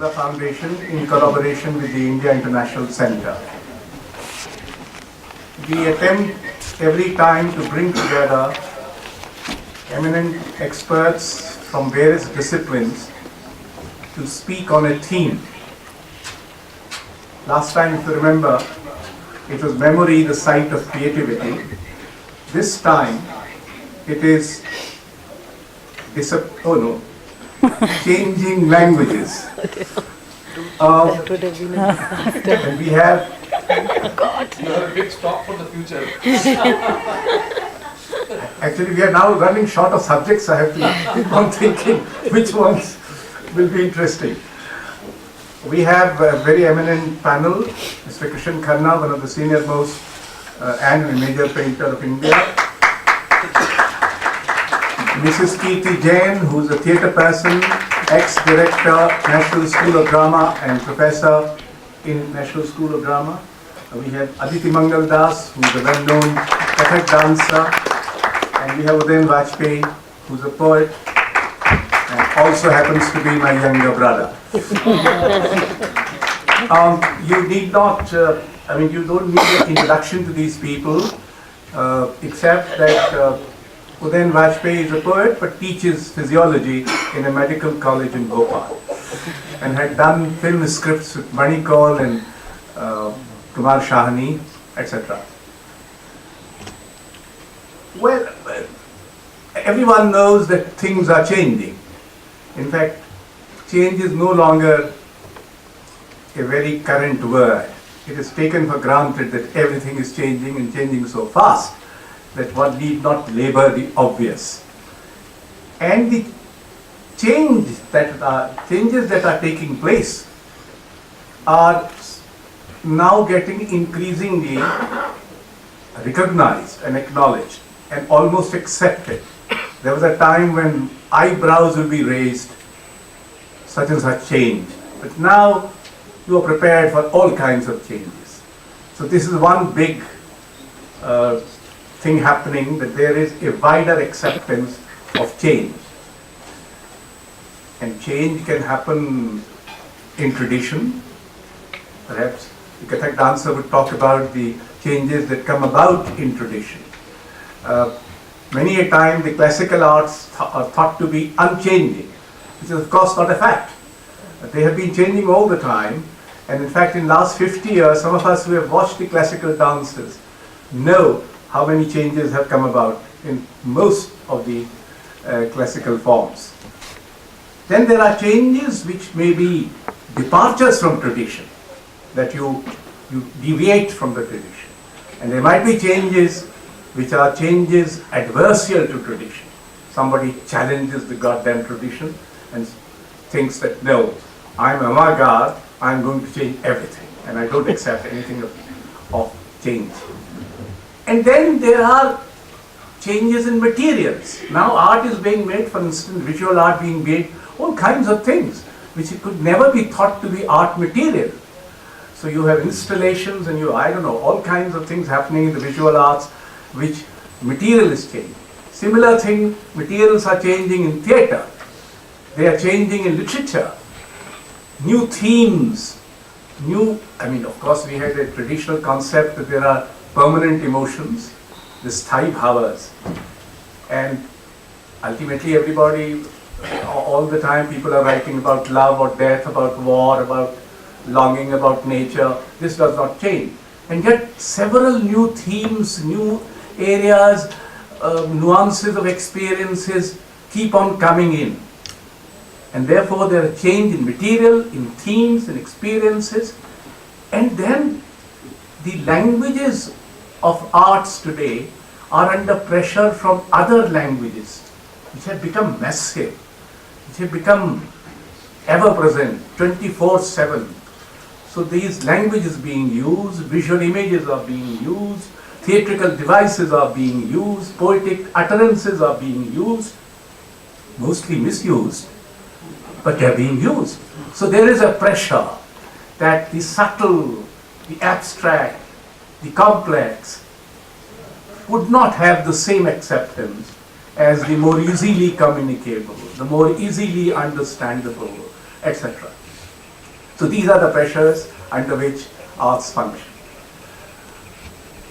Raza Foundation in collaboration with the India International Center. We attempt every time to bring together eminent experts from various disciplines to speak on a theme. Last time, if you remember, it was memory, the site of creativity. This time, it is changing languages. And we have You have a big stock for the future. Actually, we are now running short of subjects. I have to keep on thinking which ones will be interesting. We have a very eminent panel, Mr. KRISHEN, one of the senior most and major painter of India. Mrs. KIRTI JAIN, who is a theatre person, ex-director, National School of Drama and professor in National School of Drama. We have ADITI MANGALDAS, who is a well-known Kathak dancer. And we have VAJPEYI, who is a poet and also happens to be my younger brother. You need not, you don't need an introduction to these people, except that VAJPEYI is a poet but teaches physiology in a medical college in Bhopal and had done film scripts with Manikol and Kumar Shahani, etc. Well, everyone knows that things are changing. In fact, change is no longer a very current word. It is taken for granted that everything is changing and changing so fast that one need not labor the obvious. And the changes that are taking place are now getting increasingly recognized and acknowledged and almost accepted. There was a time when eyebrows will be raised, such and such change. But now you are prepared for all kinds of changes. So this is one big thing happening, that there is a wider acceptance of change. And change can happen in tradition. Perhaps the Kathak dancer would talk about the changes that come about in tradition. Many a time the classical arts are thought to be unchanging, which is of course not a fact. They have been changing all the time, and in fact in the last 50 years, some of us who have watched the classical dances know how many changes have come about in most of the classical forms. Then there are changes which may be departures from tradition, that you deviate from the tradition. And there might be changes which are changes adversarial to tradition. Somebody challenges the goddamn tradition and thinks that, no, I'm avant-garde, I'm going to change everything, and I don't accept anything of change. And then there are changes in materials. Now art is being made, for instance, visual art being made, all kinds of things which could never be thought to be art material. So you have installations and all kinds of things happening in the visual arts, which material is changing. Similar thing, materials are changing in theatre. They are changing in literature. New themes, of course we had a traditional concept that there are permanent emotions, the sthayi bhavas. And ultimately everybody, all the time people are writing about love or death, about war, about longing, about nature. This does not change. And yet several new themes, new areas, nuances of experiences keep on coming in. And therefore there are change in material, in themes, in experiences. And then the languages of arts today are under pressure from other languages, which have become massive, which have become ever-present, 24/7. So these languages being used, visual images are being used, theatrical devices are being used, poetic utterances are being used, mostly misused, but they are being used. So there is a pressure that the subtle, the abstract, the complex would not have the same acceptance as the more easily communicable, the more easily understandable, etc. So these are the pressures under which arts function.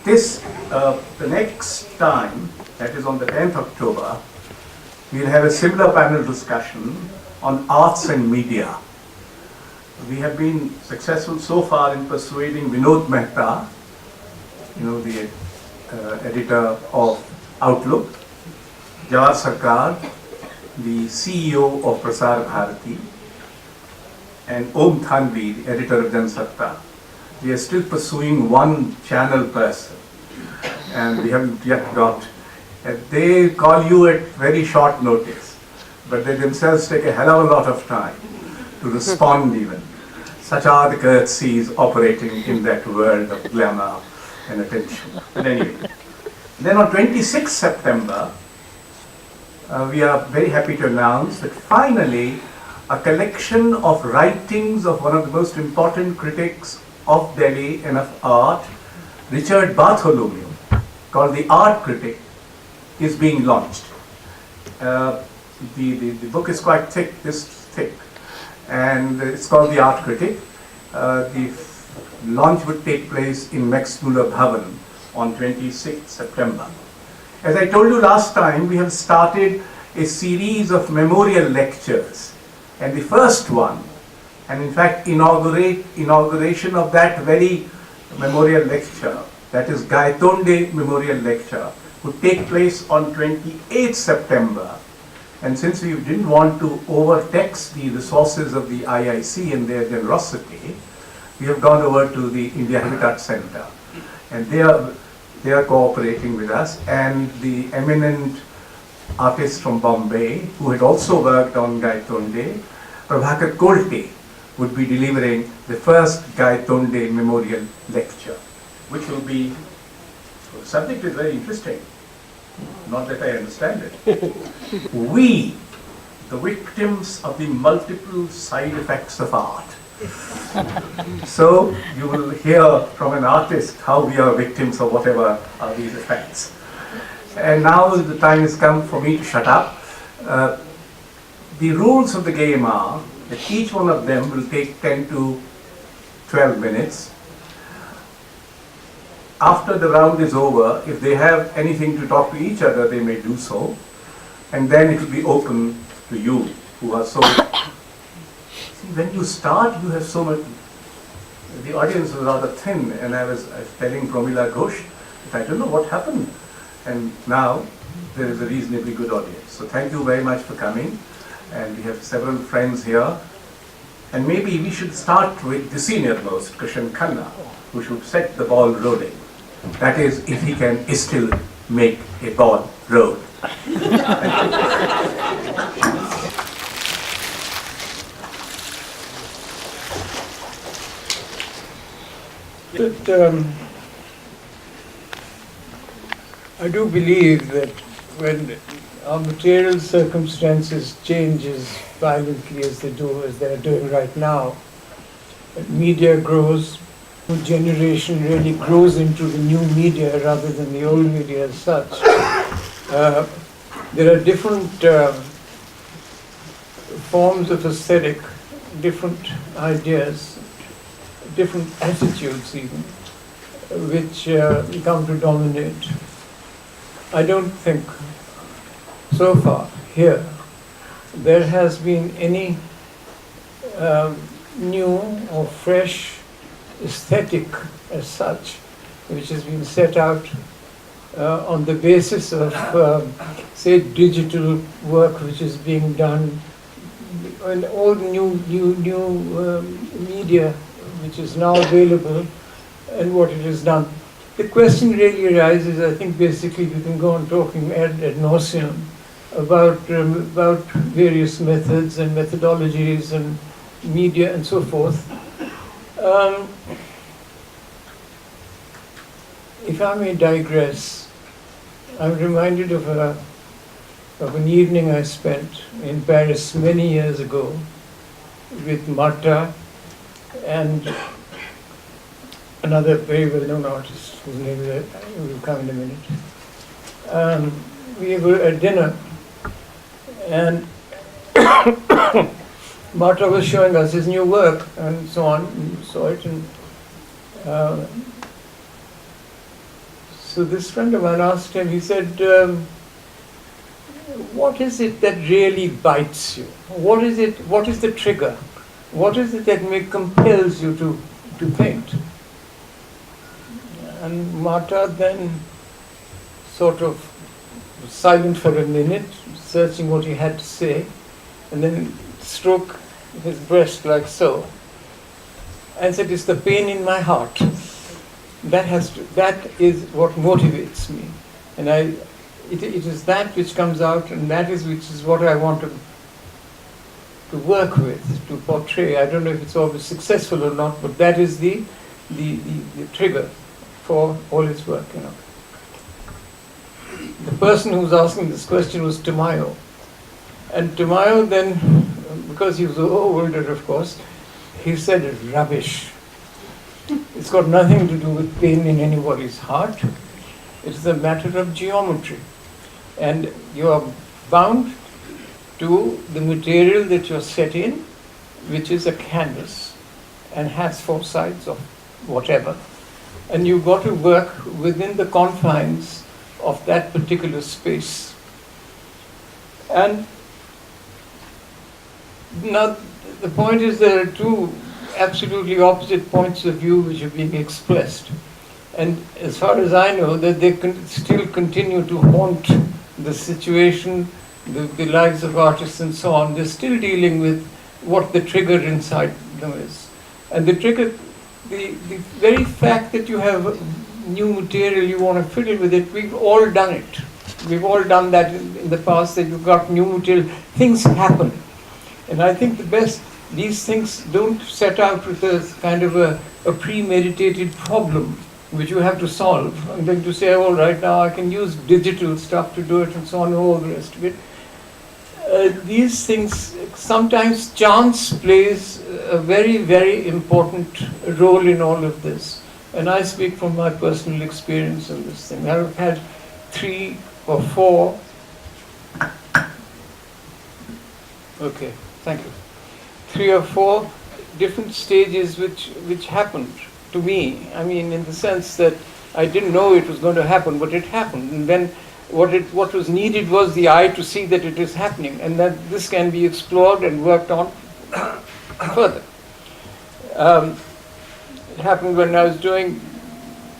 The next time, that is on the 10th October, we'll have a similar panel discussion on arts and media. We have been successful so far in persuading Vinod Mehta, the editor of Outlook, Jawar Sarkar, the CEO of Prasar Bharati, and Om Thanvi, the editor of Jansatta. We are still pursuing one channel person, and we haven't yet got. They call you at very short notice, but they themselves take a hell of a lot of time to respond even. Such are the courtesies operating in that world of glamour and attention. But anyway, then on 26th September, we are very happy to announce that finally a collection of writings of one of the most important critics of Delhi and of art, Richard Bartholomew, called The Art Critic, is being launched. The book is quite thick, this thick, and it's called The Art Critic. The launch would take place in Max Muller Bhavan on 26th September. As I told you last time, we have started a series of memorial lectures, and the first one, and in fact inauguration of that very memorial lecture, that is Gaitonde Memorial Lecture, would take place on 28th September. And since we didn't want to overtax the resources of the IIC and their generosity, we have gone over to the India Habitat Center, and they are cooperating with us, and the eminent artist from Bombay, who had also worked on Gaitonde, Prabhakar Kolte, would be delivering the first Gaitonde Memorial Lecture, which will be, the subject is very interesting, not that I understand it. We, the victims of the multiple side effects of art. So you will hear from an artist how we are victims of whatever are these effects. And now the time has come for me to shut up. The rules of the game are that each one of them will take 10 to 12 minutes. After the round is over, if they have anything to talk to each other, they may do so. And then it will be open to you who are so... See, when you start, you have so much... The audience was rather thin, and I was telling Promila Ghosh that I don't know what happened. And now there is a reasonably good audience. So thank you very much for coming. And we have several friends here. And maybe we should start with the senior most, KRISHEN, who should set the ball rolling. That is, if he can still make a ball roll. But I do believe that when our material circumstances change as violently as they are doing right now, media grows, new generation really grows into the new media rather than the old media as such. There are different forms of aesthetic, different ideas, different attitudes even, which come to dominate. I don't think so far here there has been any new or fresh aesthetic as such, which has been set out on the basis of, say, digital work which is being done, and all new media which is now available, and what it has done. The question really arises, I think basically we can go on talking ad nauseum about various methods and methodologies and media and so forth. If I may digress, I'm reminded of an evening I spent in Paris many years ago with Marta and another very well-known artist whose name will come in a minute. We were at dinner, and Marta was showing us his new work and so on, and we saw it, and so this friend of mine asked him, he said, what is it that really bites you? What is it, what is the trigger? What is it that compels you to paint? And Marta then sort of was silent for a minute, searching what he had to say, and then stroked his breast like so, and said, "It's the pain in my heart. That is what motivates me, and it is that which comes out, and which is what I want to work with, to portray. I don't know if it's always successful or not, but that is the trigger for all his work, you know." The person who was asking this question was Tamayo. And Tamayo then, because he was older, of course, he said, "Rubbish. It's got nothing to do with pain in anybody's heart. It's a matter of geometry. And you are bound to the material that you're set in, which is a canvas and has four sides of whatever. And you've got to work within the confines of that particular space. And now the point is there are two absolutely opposite points of view which are being expressed. And as far as I know, that they still continue to haunt the situation, the lives of artists and so on. They're still dealing with what the trigger inside them is. And the trigger, the very fact that you have new material, you want to fiddle with it, we've all done it. We've all done that in the past, that you've got new material. Things happen. And I think these things don't set out with a kind of a premeditated problem which you have to solve, and then to say, all right, now I can use digital stuff to do it and so on and all the rest of it. These things, sometimes chance plays a very, very important role in all of this. And I speak from my personal experience on this thing. I've had 3 or 4, okay, thank you, 3 or 4 different stages which happened to me. I mean, in the sense that I didn't know it was going to happen, but it happened. And then what was needed was the eye to see that it is happening, and that this can be explored and worked on further. It happened when I was doing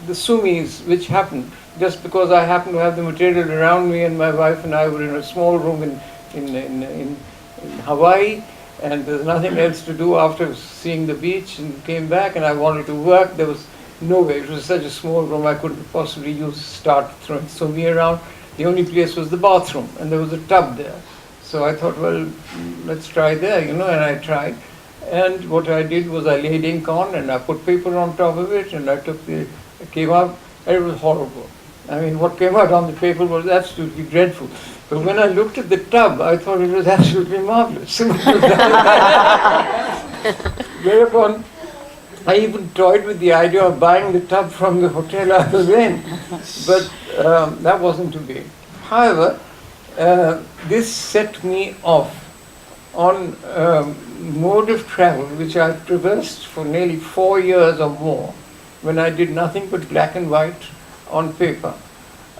the Sumis, which happened just because I happened to have the material around me, and my wife and I were in a small room in Hawaii, and there's nothing else to do after seeing the beach, and came back and I wanted to work. There was no way. It was such a small room I couldn't possibly start throwing Sumi around. The only place was the bathroom, and there was a tub there. So I thought, well, let's try there, you know, and I tried. And what I did was I laid ink on and I put paper on top of it, and it came out, and it was horrible. I mean, what came out on the paper was absolutely dreadful. But when I looked at the tub, I thought it was absolutely marvelous. Whereupon, I even toyed with the idea of buying the tub from the hotel I was in, but that wasn't to be. However, this set me off on a mode of travel which I've traversed for nearly 4 years or more, when I did nothing but black and white on paper,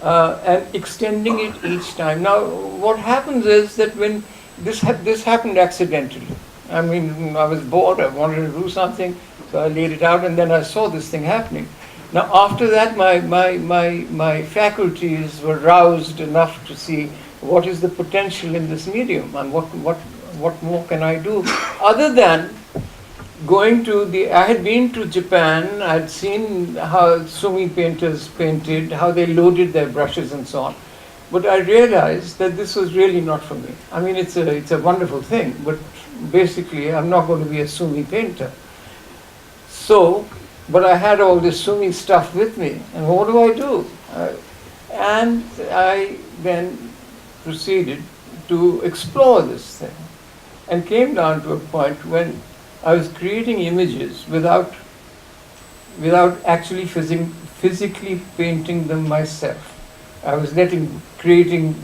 and extending it each time. Now, what happens is that when this happened accidentally. I mean, I was bored, I wanted to do something, so I laid it out, and then I saw this thing happening. Now, after that, my faculties were roused enough to see what is the potential in this medium, and what more can I do, other than going to I had been to Japan, I had seen how Sumi painters painted, how they loaded their brushes and so on. But I realized that this was really not for me. I mean, it's a wonderful thing, but basically I'm not going to be a Sumi painter. So, but I had all this Sumi stuff with me, and what do? And I then proceeded to explore this thing, and came down to a point when I was creating images without actually physically painting them myself. I was creating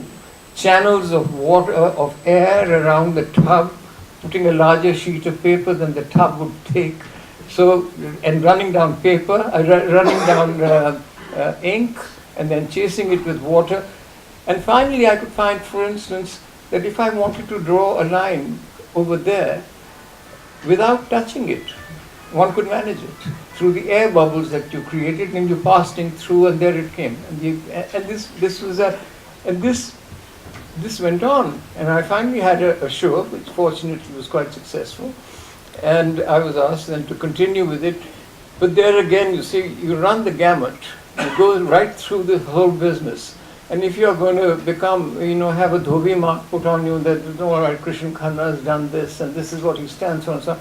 channels of water, of air around the tub, putting a larger sheet of paper than the tub would take. So, and running down paper, running down ink, and then chasing it with water. And finally, I could find, for instance, that if I wanted to draw a line over there, without touching it, one could manage it through the air bubbles that you created, and you passed it through, and there it came. And this went on, and I finally had a show, which fortunately was quite successful, and I was asked then to continue with it. But there again, you see, you run the gamut, you go right through the whole business. And if you're going to become, have a dhobi mark put on you that, all right, KRISHEN has done this, and this is what he stands for, and so on,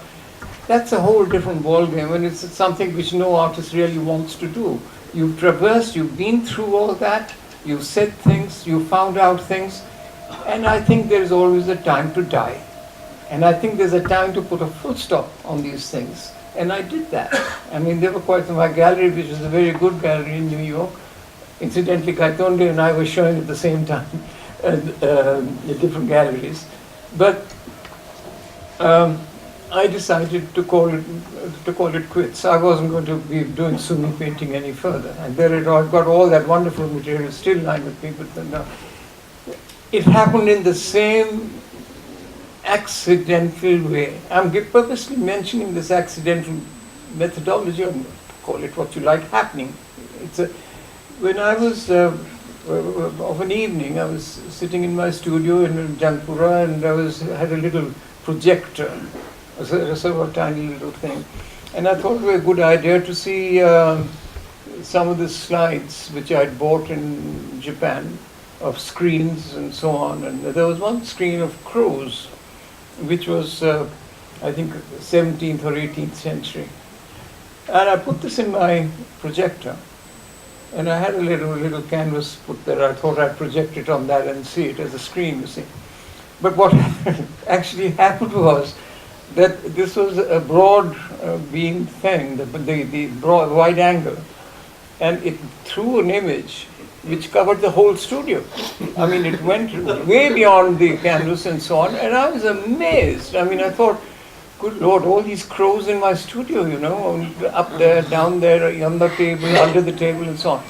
that's a whole different ballgame, and it's something which no artist really wants to do. You've traversed, you've been through all that, you've said things, you've found out things, and I think there's always a time to die. And I think there's a time to put a full stop on these things. And I did that. I mean, there were quite my gallery, which is a very good gallery in New York. Incidentally, Kaitonde and I were showing at the same time at different galleries. But I decided to call it quits. I wasn't going to be doing Sunni painting any further. And there I've got all that wonderful material still lying with me, but it happened in the same accidental way. I'm purposely mentioning this accidental methodology, or call it what you like, happening. When I was of an evening, I was sitting in my studio in Jangpura, and I had a little projector, a sort of a tiny little thing, and I thought it was a good idea to see some of the slides which I'd bought in Japan of screens and so on. And there was one screen of crows, which was, I think, 17th or 18th century. And I put this in my projector. And I had a little canvas put there. I thought I'd project it on that and see it as a screen, you see. But what actually happened was that this was a broad beam thing, the broad, wide angle. And it threw an image which covered the whole studio. I mean, it went way beyond the canvas and so on, and I was amazed. I mean, I thought, good Lord, all these crows in my studio, up there, down there, on the table, under the table, and so on.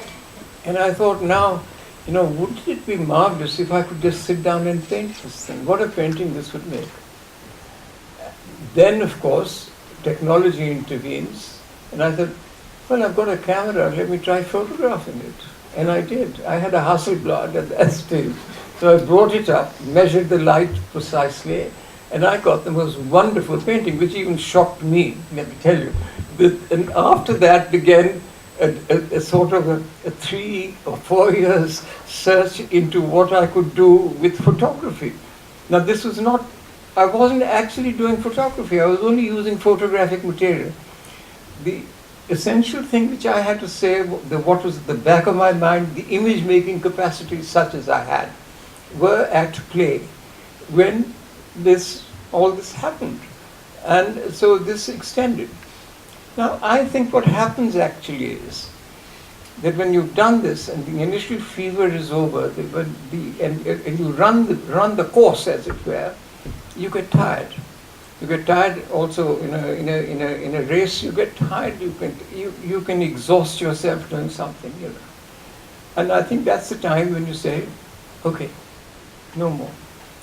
And I thought, now, wouldn't it be marvelous if I could just sit down and paint this thing? What a painting this would make. Then, of course, technology intervenes, and I thought, well, I've got a camera, let me try photographing it. And I did. I had a Hasselblad at that stage. So I brought it up, measured the light precisely, and I got the most wonderful painting, which even shocked me, let me tell you. And after that began a sort of a 3 or 4 years search into what I could do with photography. Now this was not, I wasn't actually doing photography, I was only using photographic material. The essential thing which I had to say, what was at the back of my mind, the image making capacities such as I had, were at play when all this happened. And so this extended. Now I think what happens actually is that when you've done this and the initial fever is over, and you run the course, as it were, you get tired. You get tired also in a race. You get tired. You can exhaust yourself doing something, And I think that's the time when you say, okay, no more,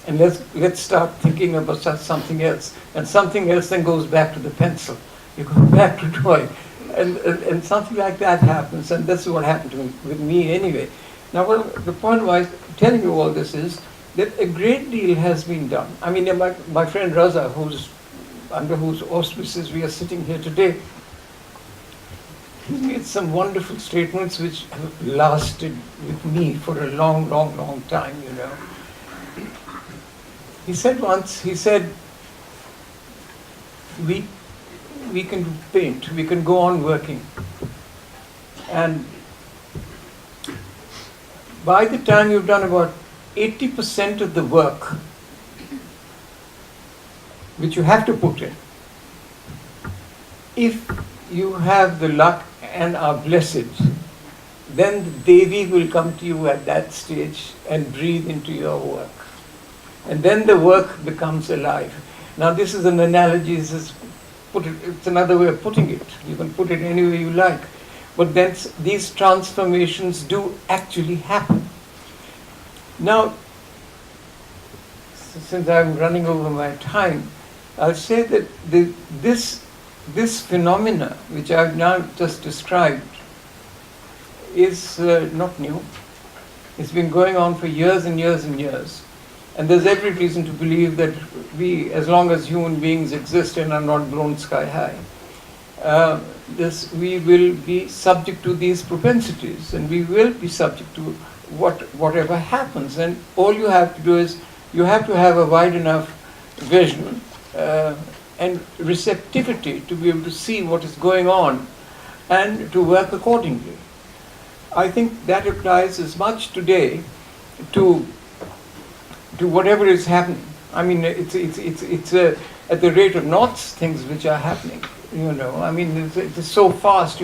and let's start thinking about something else. And something else then goes back to the pencil. You go back to drawing, and something like that happens. And that's what happened with me anyway. Now, the point why I'm telling you all this is that a great deal has been done. I mean, my friend Raza, under whose auspices we are sitting here today, he made some wonderful statements which have lasted with me for a long, long, long time, He said once, we can paint, we can go on working. And by the time you've done about 80% of the work which you have to put in, if you have the luck and are blessed, then the Devi will come to you at that stage and breathe into your work. And then the work becomes alive. Now this is an analogy, it's another way of putting it. You can put it any way you like. But then these transformations do actually happen. Now, since I'm running over my time, I'll say that this phenomena, which I've now just described, is not new. It's been going on for years and years and years. And there's every reason to believe that we, as long as human beings exist and are not blown sky high, we will be subject to these propensities, and we will be subject to whatever happens. And all you have to do is, you have to have a wide enough vision and receptivity to be able to see what is going on and to work accordingly. I think that applies as much today to whatever is happening. I mean, it's at the rate of knots, things which are happening. You know, I mean, it's so fast.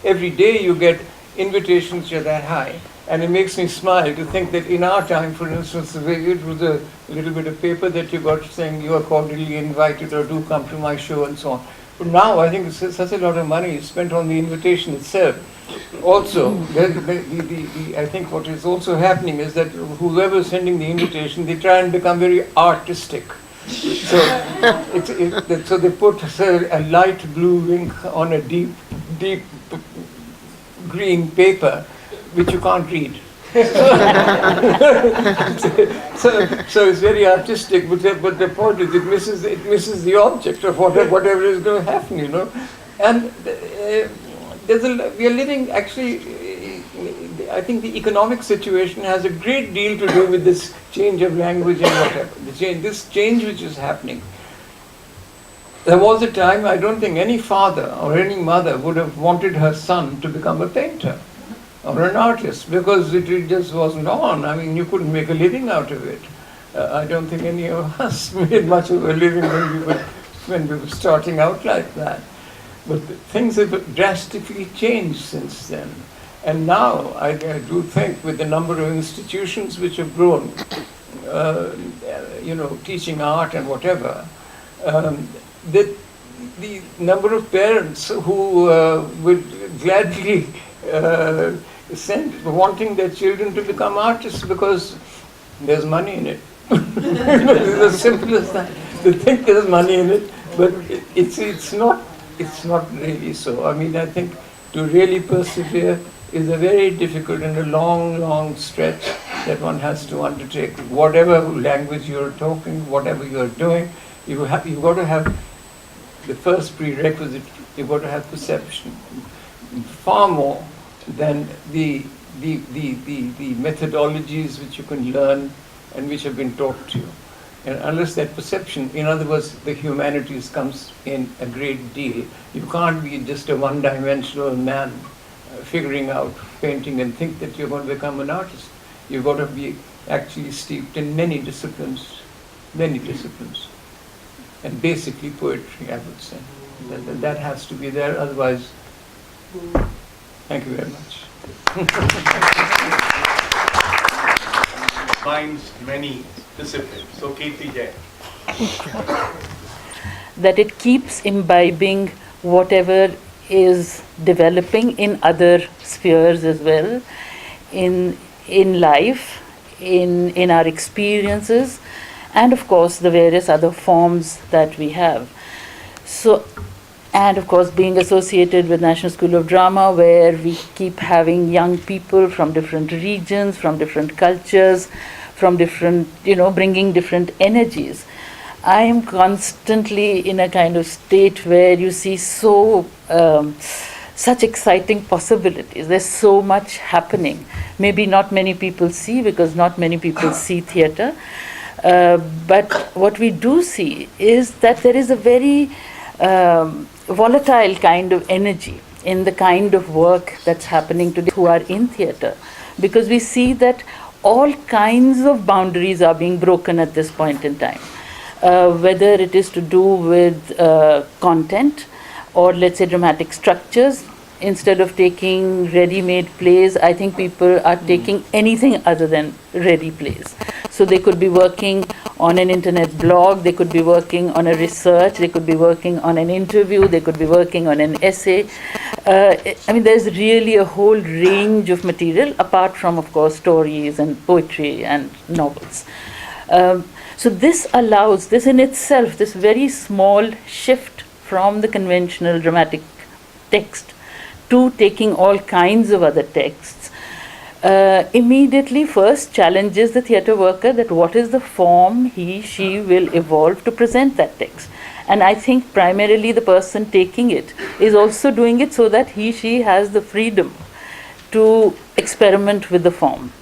Every day you get invitations which are that high, and it makes me smile to think that in our time, for instance, it was a little bit of paper that you got saying you are cordially invited or do come to my show and so on. But now I think it's such a lot of money is spent on the invitation itself. Also, I think what is also happening is that whoever is sending the invitation, they try and become very artistic. So, so they put a light blue ink on a deep green paper, which you can't read. so it's very artistic, but the point is it misses the object of whatever is going to happen, you know. And we are living, actually, I think the economic situation has a great deal to do with this change of language and whatever. This change which is happening. There was a time, I don't think any father or any mother would have wanted her son to become a painter or an artist, because it just wasn't on. I mean, you couldn't make a living out of it. I don't think any of us made much of a living when we were starting out like that. But things have drastically changed since then. And now, I do think, with the number of institutions which have grown, teaching art and whatever, that the number of parents who would gladly wanting their children to become artists because there's money in it. It's as simple as that. They think there's money in it, but it's not really so. I mean, I think to really persevere is a very difficult and a long stretch that one has to undertake. Whatever language you're talking, whatever you're doing, you've got to have the first prerequisite. You've got to have perception, far more than the methodologies which you can learn and which have been taught to you. And unless that perception, in other words, the humanities comes in a great deal. You can't be just a one-dimensional man figuring out painting and think that you're going to become an artist. You've got to be actually steeped in many disciplines, and basically poetry, I would say. That has to be there, otherwise, thank you very much. Combines many disciplines. So KRISHEN Jain. That it keeps imbibing whatever is developing in other spheres as well, in life, in our experiences, and of course the various other forms that we have. So, and of course being associated with National School of Drama, where we keep having young people from different regions, from different cultures, from different, bringing different energies. I am constantly in a kind of state where you see such exciting possibilities. There's so much happening. Maybe not many people see, because not many people see theatre. But what we do see is that there is a very volatile kind of energy in the kind of work that's happening today who are in theatre. Because we see that all kinds of boundaries are being broken at this point in time. Whether it is to do with content, or let's say dramatic structures, instead of taking ready-made plays, I think people are taking anything other than ready plays. So they could be working on an internet blog, they could be working on a research, they could be working on an interview, they could be working on an essay. I mean, there's really a whole range of material, apart from, of course, stories and poetry and novels. So this allows, this in itself, this very small shift from the conventional dramatic text to taking all kinds of other texts, immediately first challenges the theatre worker that what is the form she will evolve to present that text. And I think primarily the person taking it is also doing it so that she has the freedom to experiment with the form,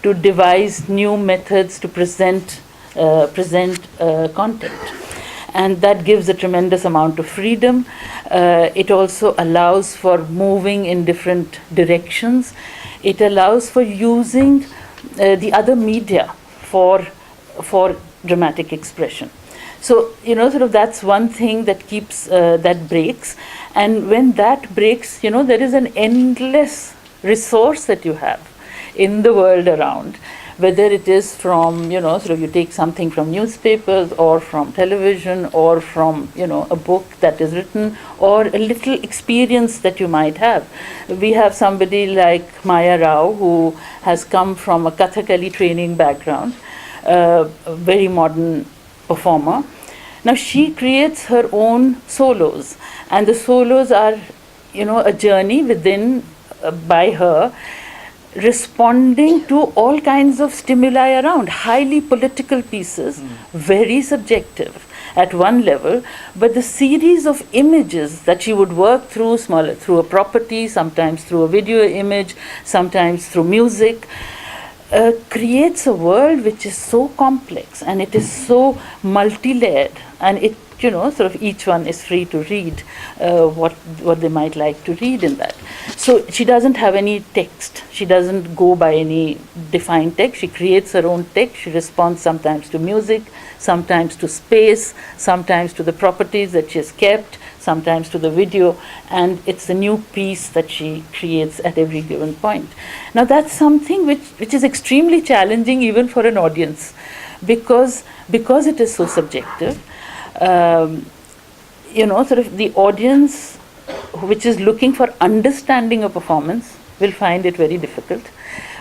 to devise new methods to present content. And that gives a tremendous amount of freedom. It also allows for moving in different directions. It allows for using the other media for dramatic expression. So, sort of that's one thing that keeps, that breaks. And when that breaks, there is an endless resource that you have in the world around, whether it is from, sort of you take something from newspapers or from television or from, a book that is written or a little experience that you might have. We have somebody like Maya Rao who has come from a Kathakali training background, a very modern performer. Now she creates her own solos, and the solos are, a journey within, by her, responding to all kinds of stimuli around, highly political pieces, very subjective at one level, but the series of images that she would work through, smaller, through a property, sometimes through a video image, sometimes through music, creates a world which is so complex and it is so multi-layered, and it, sort of each one is free to read what they might like to read in that. So she doesn't have any text. She doesn't go by any defined text. She creates her own text. She responds sometimes to music, sometimes to space, sometimes to the properties that she has kept, sometimes to the video, and it's a new piece that she creates at every given point. Now that's something which is extremely challenging even for an audience, because it is so subjective. Sort of the audience which is looking for understanding a performance will find it very difficult,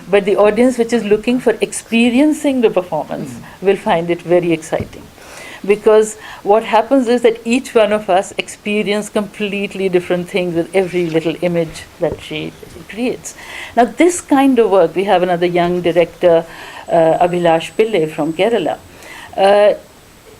but the audience which is looking for experiencing the performance will find it very exciting, because what happens is that each one of us experience completely different things with every little image that she creates. Now this kind of work, we have another young director, Abhilash Pillai from Kerala.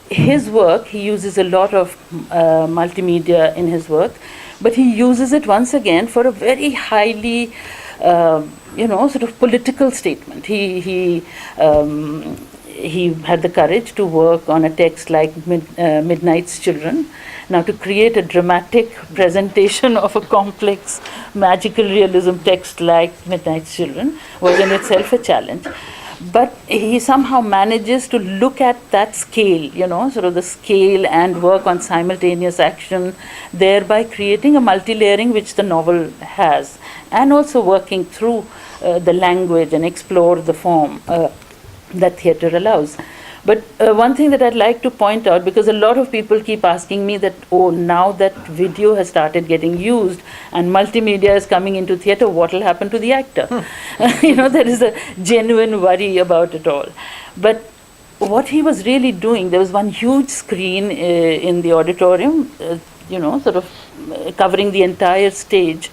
His work, he uses a lot of multimedia in his work, but he uses it once again for a very highly, sort of political statement. He had the courage to work on a text like Midnight's Children. Now, to create a dramatic presentation of a complex magical realism text like Midnight's Children was in itself a challenge. But he somehow manages to look at that scale, sort of the scale, and work on simultaneous action, thereby creating a multi-layering which the novel has, and also working through the language and explore the form that theatre allows. But one thing that I'd like to point out, because a lot of people keep asking me that, oh, now that video has started getting used and multimedia is coming into theatre, what will happen to the actor? There is a genuine worry about it all. But what he was really doing, there was one huge screen in the auditorium, sort of covering the entire stage.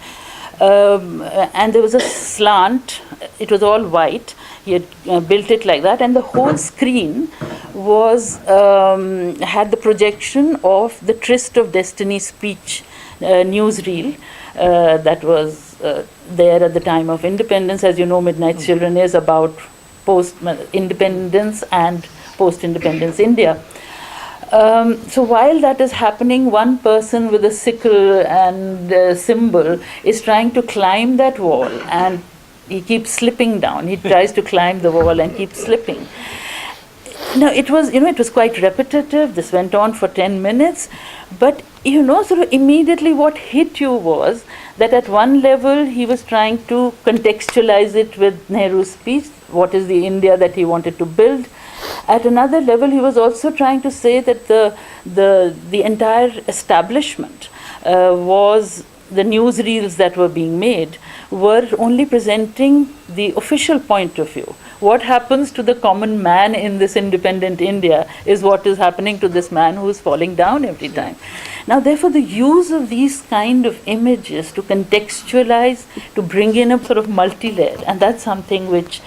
And there was a slant, it was all white. He had built it like that, and the whole screen was had the projection of the Tryst of Destiny speech newsreel that was there at the time of independence. As you know, Midnight's Children is about post-independence and post-independence India. So while that is happening, one person with a sickle and symbol is trying to climb that wall, and he keeps slipping down. He tries to climb the wall and keeps slipping. Now it was quite repetitive. This went on for 10 minutes, but sort of immediately what hit you was that at one level he was trying to contextualize it with Nehru's speech, what is the India that he wanted to build. At another level, he was also trying to say that the entire establishment was the newsreels that were being made were only presenting the official point of view. What happens to the common man in this independent India is what is happening to this man who is falling down every time. Now, therefore, the use of these kind of images to contextualize, to bring in a sort of multi-layer, and that's something which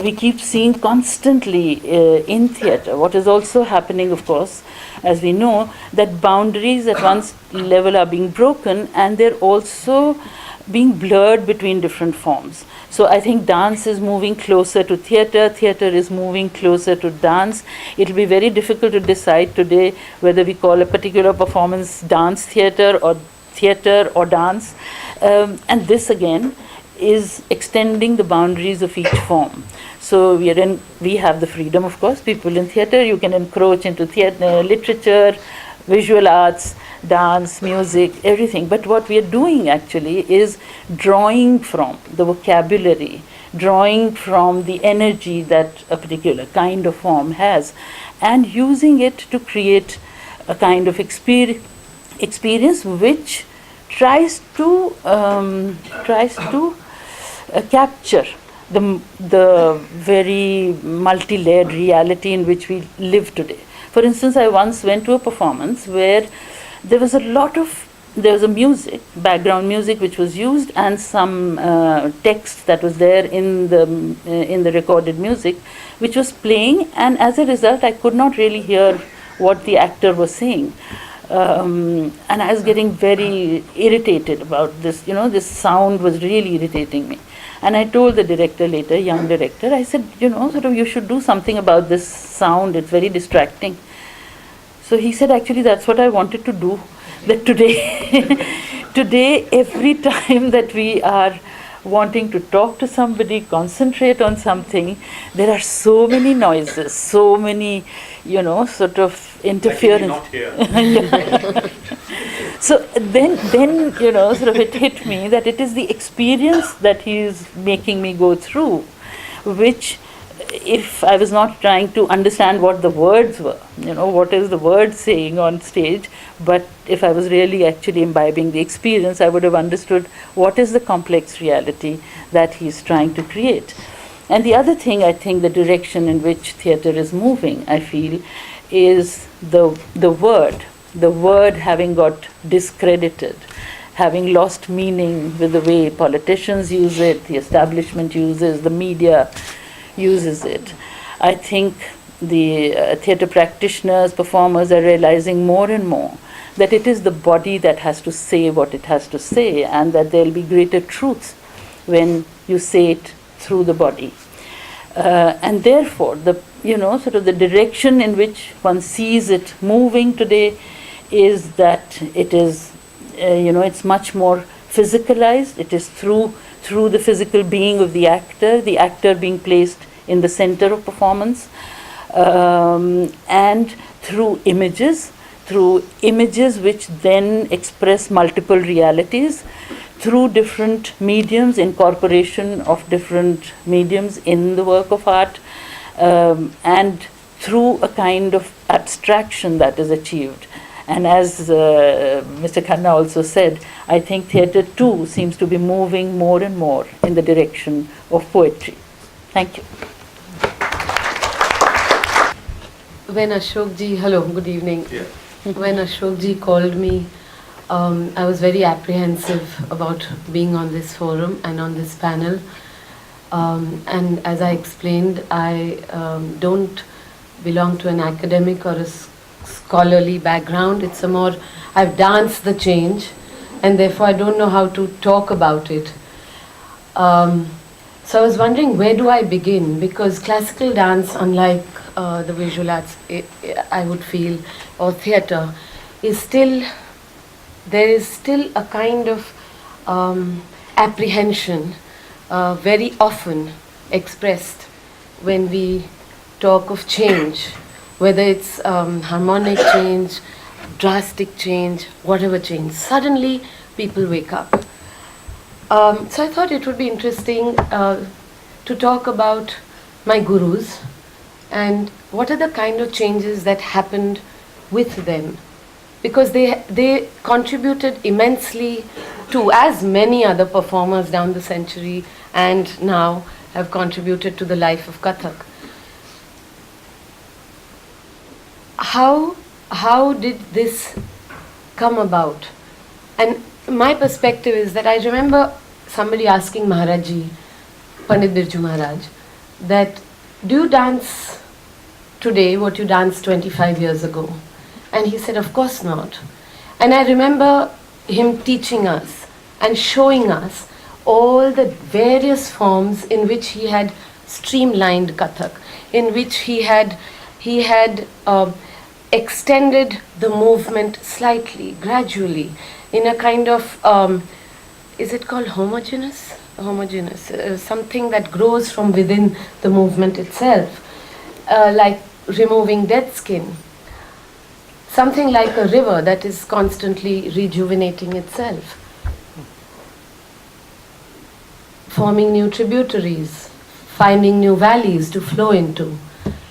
we keep seeing constantly in theatre. What is also happening, of course, as we know, that boundaries at one level are being broken, and they're also being blurred between different forms. So I think dance is moving closer to theatre, theatre is moving closer to dance. It will be very difficult to decide today whether we call a particular performance dance theatre or dance. And this again is extending the boundaries of each form. So we have the freedom, of course. People in theatre, you can encroach into theatre, literature, visual arts, dance, music, everything. But what we are doing actually is drawing from the vocabulary, drawing from the energy that a particular kind of form has, and using it to create a kind of experience which tries to capture the very multi-layered reality in which we live today. For instance, I once went to a performance where there was a music, background music which was used, and some text that was there in the recorded music, which was playing, and as a result, I could not really hear what the actor was saying. And I was getting very irritated about this. This sound was really irritating me. And I told the director later, young director, I said, you should do something about this sound. It's very distracting. So he said, actually, that's what I wanted to do. That today, every time that we are wanting to talk to somebody, concentrate on something, there are so many noises, so many, sort of interference. Not here. So then, sort of it hit me that it is the experience that he is making me go through, which, if I was not trying to understand what the words were, what is the word saying on stage, but if I was really actually imbibing the experience, I would have understood what is the complex reality that he's trying to create. And the other thing, I think, the direction in which theatre is moving, I feel, is the word having got discredited, having lost meaning with the way politicians use it, the establishment uses, the media uses it. I think the theatre practitioners, performers are realizing more and more that it is the body that has to say what it has to say, and that there will be greater truth when you say it through the body. And therefore, sort of the direction in which one sees it moving today is that it is, it's much more physicalized. It is through the physical being of the actor being placed in the center of performance, and through images which then express multiple realities, through different mediums, incorporation of different mediums in the work of art, and through a kind of abstraction that is achieved. And as Mr. Khanna also said, I think theatre too seems to be moving more and more in the direction of poetry. Thank you. When Ashokji, hello, good evening. Yeah. When Ashokji called me, I was very apprehensive about being on this forum and on this panel. And as I explained, I don't belong to an academic or a scholarly background. It's a more, I've danced the change, and therefore I don't know how to talk about it. So I was wondering, where do I begin? Because classical dance, unlike the visual arts, I would feel, or theatre, is still, there is still a kind of apprehension very often expressed when we talk of change, whether it's harmonic change, drastic change, whatever change. Suddenly people wake up. So I thought it would be interesting to talk about my gurus and what are the kind of changes that happened with them, because they contributed immensely to, as many other performers down the century and now have contributed to the life of Kathak. How did this come about? And my perspective is that I remember somebody asking Maharaji, Pandit Birju Maharaj, that do you dance today what you danced 25 years ago? And he said, of course not. And I remember him teaching us and showing us all the various forms in which he had streamlined Kathak, in which he had extended the movement slightly, gradually, in a kind of, is it called homogeneous? Something that grows from within the movement itself, like removing dead skin. Something like a river that is constantly rejuvenating itself. Forming new tributaries, finding new valleys to flow into,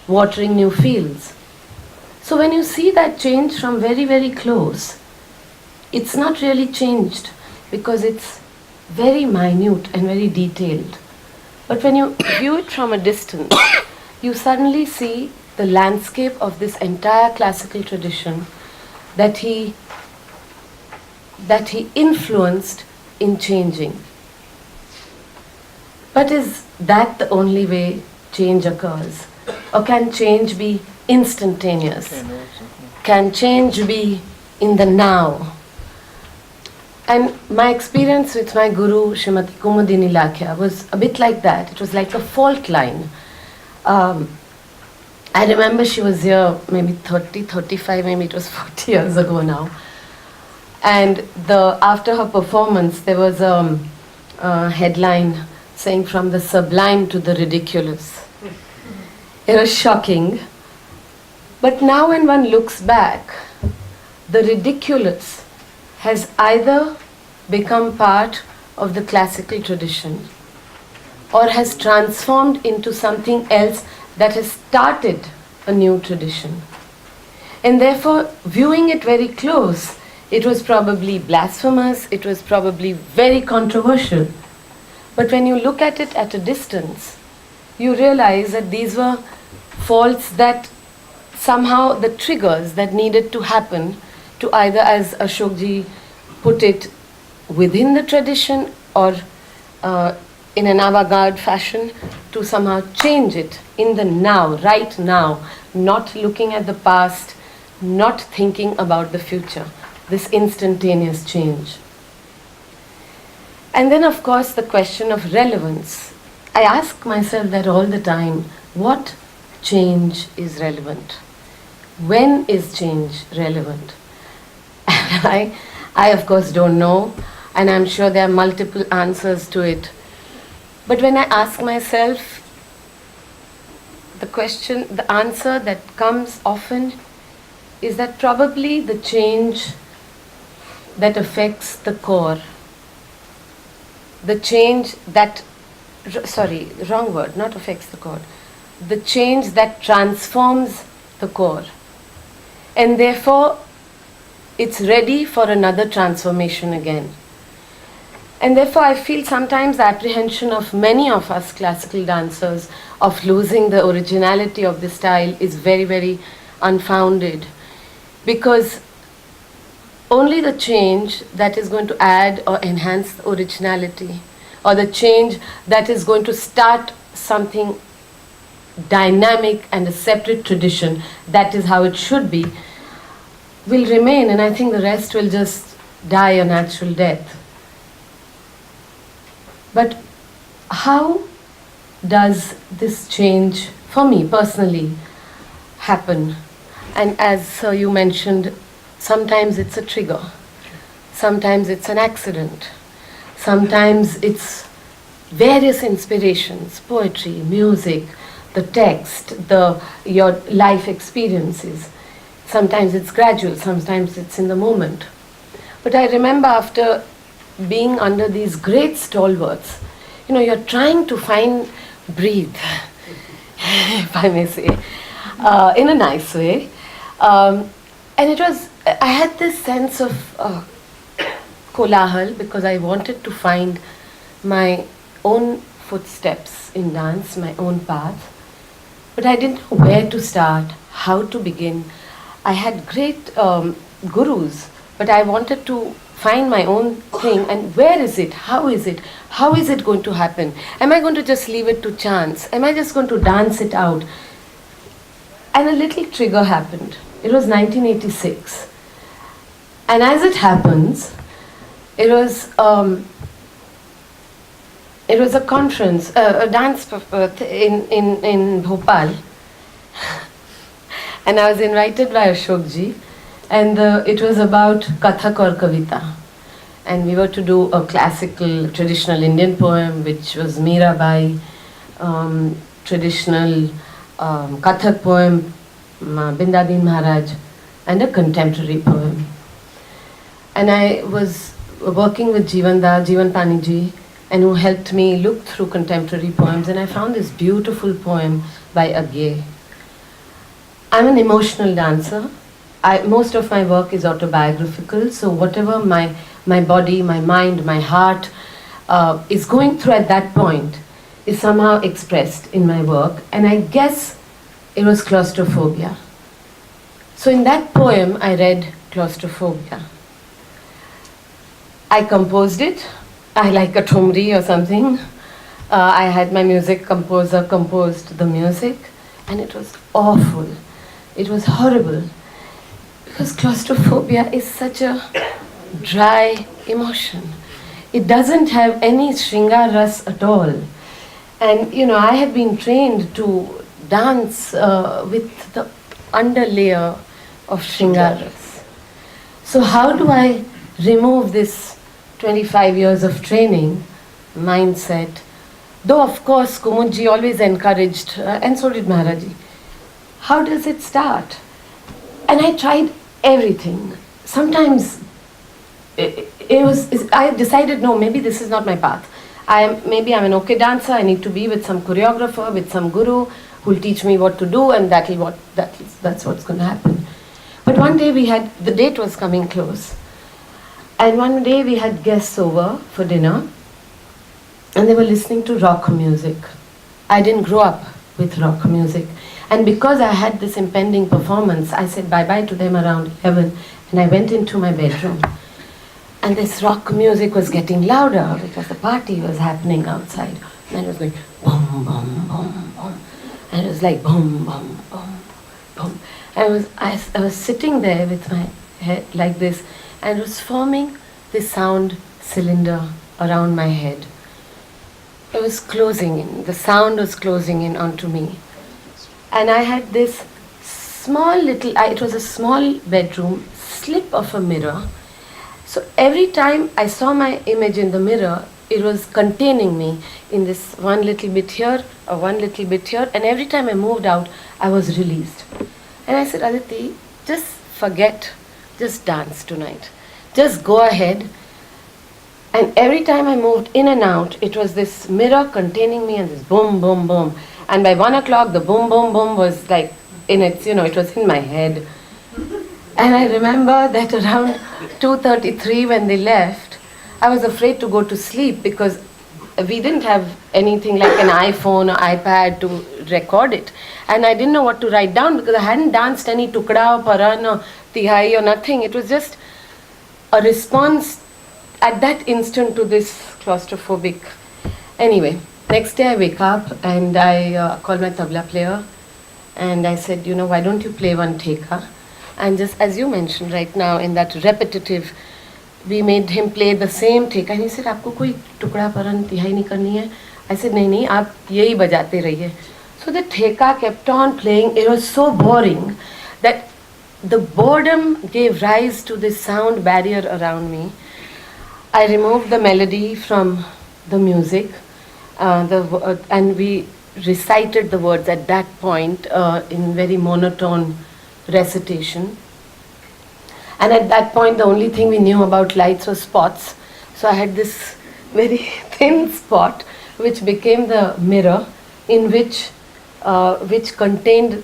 watering new fields. So when you see that change from very, very close, it's not really changed because it's very minute and very detailed. But when you view it from a distance, you suddenly see the landscape of this entire classical tradition that he influenced in changing. But is that the only way change occurs? Or can change be instantaneous? Can change be in the now? And my experience with my guru, Srimati Kumudini Lakhya, was a bit like that. It was like a fault line. I remember she was here maybe 30, 35, maybe it was 40 years ago now. And after her performance, there was a headline saying, from the sublime to the ridiculous. It was shocking. But now when one looks back, the ridiculous has either become part of the classical tradition or has transformed into something else that has started a new tradition. And therefore, viewing it very close, it was probably blasphemous, it was probably very controversial. But when you look at it at a distance, you realize that these were faults that somehow the triggers that needed to happen to either, as Ashokji put it, within the tradition or in an avant-garde fashion, to somehow change it in the now, right now, not looking at the past, not thinking about the future, this instantaneous change. And then, of course, the question of relevance. I ask myself that all the time, what change is relevant? When is change relevant? I of course don't know, and I'm sure there are multiple answers to it. But when I ask myself, the answer that comes often is that probably the change that affects the core, the change that, wrong word, not affects the core, the change that transforms the core, and therefore it's ready for another transformation again. And therefore I feel sometimes the apprehension of many of us classical dancers of losing the originality of the style is very, very unfounded, because only the change that is going to add or enhance the originality, or the change that is going to start something dynamic and a separate tradition, that is how it should be, will remain, and I think the rest will just die a natural death. But how does this change, for me personally, happen? And as you mentioned, sometimes it's a trigger, sometimes it's an accident, sometimes it's various inspirations, poetry, music, the text, your life experiences. Sometimes it's gradual, sometimes it's in the moment. But I remember after being under these great stalwarts, you know, you're trying to breathe, if I may say, in a nice way. And I had this sense of kolahal, because I wanted to find my own footsteps in dance, my own path. But I didn't know where to start, how to begin. I had great gurus, but I wanted to find my own thing. And where is it? How is it? How is it going to happen? Am I going to just leave it to chance? Am I just going to dance it out? And a little trigger happened. It was 1986. And as it happens, it was a conference, a dance in Bhopal. And I was invited by Ashokji, and it was about Kathak or Kavita. And we were to do a classical, traditional Indian poem, which was Mirabai, traditional Kathak poem, Bindadin Maharaj, and a contemporary poem. And I was working with Jivan Paniji, and who helped me look through contemporary poems, and I found this beautiful poem by Agye. I'm an emotional dancer. Most of my work is autobiographical, so whatever my body, my mind, my heart is going through at that point is somehow expressed in my work, and I guess it was claustrophobia. So in that poem, I read claustrophobia. I composed it. I like a thumri or something. I had my music composer composed the music, and it was awful. It was horrible, because claustrophobia is such a dry emotion. It doesn't have any shringar ras at all. And you know, I had been trained to dance with the underlayer of shringar ras. So how do I remove this 25 years of training mindset? Though of course Kumudji always encouraged, and so did Maharaji. How does it start? And I tried everything. Sometimes I decided, no, maybe this is not my path. Maybe I'm an okay dancer. I need to be with some choreographer, with some guru who will teach me what to do, and that's what's going to happen. But one day the date was coming close, and one day we had guests over for dinner, and they were listening to rock music. I didn't grow up with rock music, and because I had this impending performance, I said bye-bye to them around 11, and I went into my bedroom. And this rock music was getting louder because the party was happening outside. And it was going boom, boom, boom, boom. And it was like boom, boom, boom, boom. And I was sitting there with my head like this, and it was forming this sound cylinder around my head. It was closing in. The sound was closing in onto me. And I had this small little, it was a small bedroom, slip of a mirror. So every time I saw my image in the mirror, it was containing me in this one little bit here or one little bit here, and every time I moved out, I was released. And I said, Aditi, just forget, just dance tonight. Just go ahead. And every time I moved in and out, it was this mirror containing me and this boom, boom, boom. And by 1 o'clock, the boom, boom, boom was like in its, it was in my head. And I remember that around 2:33 when they left, I was afraid to go to sleep because we didn't have anything like an iPhone or iPad to record it. And I didn't know what to write down because I hadn't danced any tukda or paran or tihai or nothing. It was just a response at that instant to this claustrophobic. Anyway, next day I wake up and I called my tabla player and I said, why don't you play one theka? And just as you mentioned right now, in that repetitive, we made him play the same theka. And he said, "Aapko koi tukda paran tihai nahi karni hai?" I said, "Nahi, aap yehi bajate rahiye." So the theka kept on playing. It was so boring that the boredom gave rise to this sound barrier around me. I removed the melody from the music, and we recited the words at that point in very monotone recitation. And at that point, the only thing we knew about lights was spots. So I had this very thin spot which became the mirror in which contained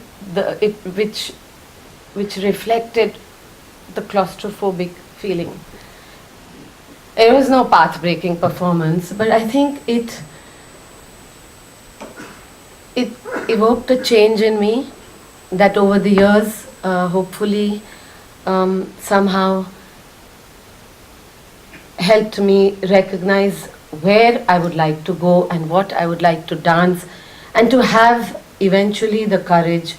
which reflected the claustrophobic feeling. It was no path-breaking performance, but I think it evoked a change in me that over the years, hopefully, somehow helped me recognize where I would like to go and what I would like to dance, and to have eventually the courage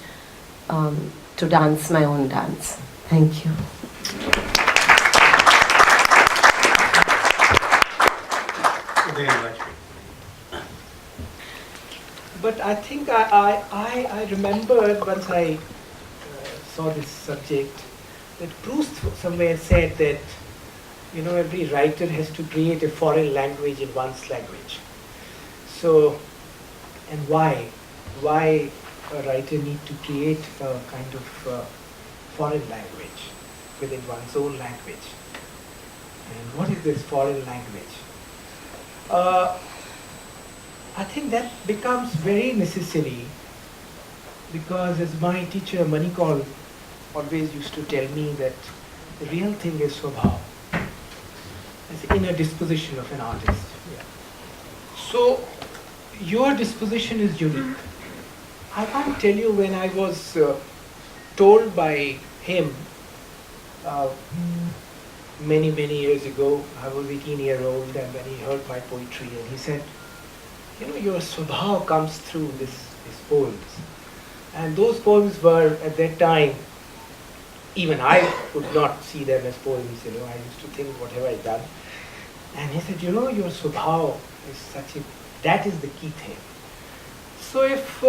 to dance my own dance. Thank you. But I think I remembered once I saw this subject that Proust somewhere said that, you know, every writer has to create a foreign language in one's language. So, and why? Why a writer need to create a kind of foreign language within one's own language? And what is this foreign language? I think that becomes very necessary because, as my teacher Manikal always used to tell me, that the real thing is swabhav, as the inner disposition of an artist. Yeah. So your disposition is unique. I can't tell you when I was told by him many years ago. I was 18-year-old, and when he heard my poetry, and he said, you know, your swabhav comes through these poems. And those poems were, at that time, even I could not see them as poems, you know, I used to think, what have I done? And he said, you know, your swabhav is such a, that is the key thing. So if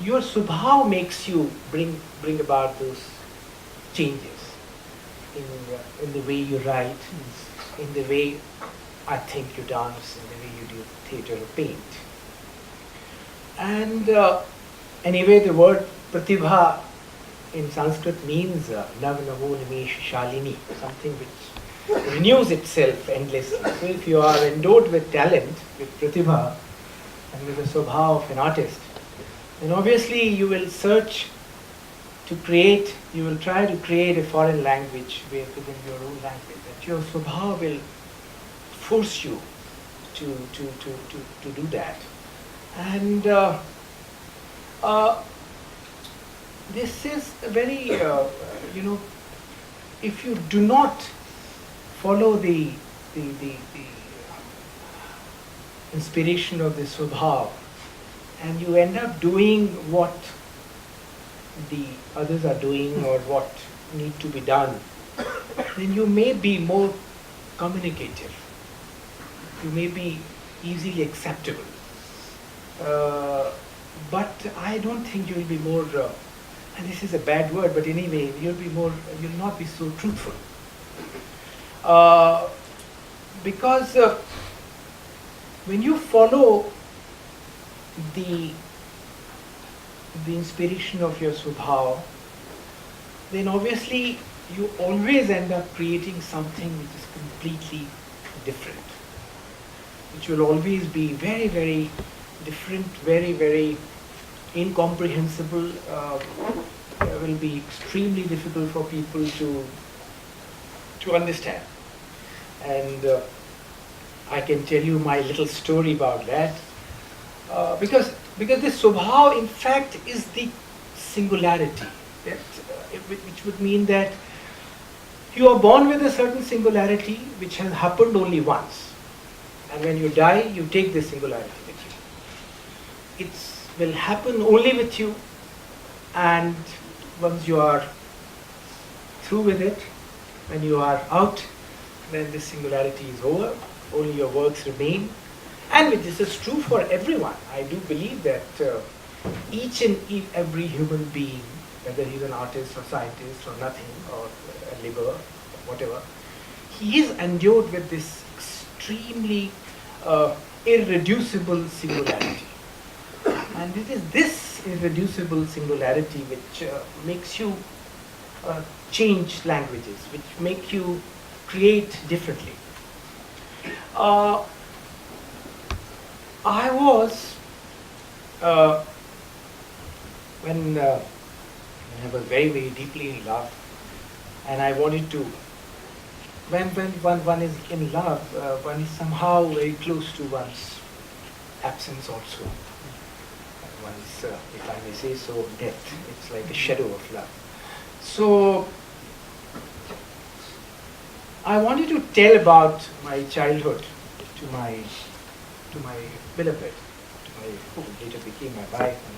your swabhav makes you bring about those changes in the way you write, in the way I think you dance, in the way you do theatre or paint. And anyway, the word pratibha in Sanskrit means nav navo nimesh shalini, something which renews itself endlessly. So if you are endowed with talent, with pratibha, and with the swabhav of an artist, then obviously you will search to create, you will try to create a foreign language within your own language, that your swabhav will force you to do that. And this is very, you know, if you do not follow the inspiration of the swabhav, and you end up doing what the others are doing or what need to be done, then you may be more communicative. You may be easily acceptable. But I don't think you will be more, and this is a bad word, but anyway, you'll not be so truthful. Because when you follow the inspiration of your swabhav, then obviously you always end up creating something which is completely different, which will always be very different, very incomprehensible, will be extremely difficult for people to understand. And I can tell you my little story about that, because this swabhav in fact is the singularity, that, which would mean that you are born with a certain singularity which has happened only once, and when you die you take this singularity with you. It will happen only with you, and once you are through with it, when you are out, then this singularity is over, only your works remain. And this is true for everyone. I do believe that each and every human being, whether he's an artist or scientist or nothing, or a laborer, whatever, he is endowed with this extremely irreducible singularity. And it is this irreducible singularity which makes you change languages, which make you create differently. I was, when I was very, very deeply in love, and I wanted to, when one is in love, one is somehow very close to one's absence also. One's, if I may say so, death. It's like a shadow of love. So, I wanted to tell about my childhood to my beloved, who later became my wife and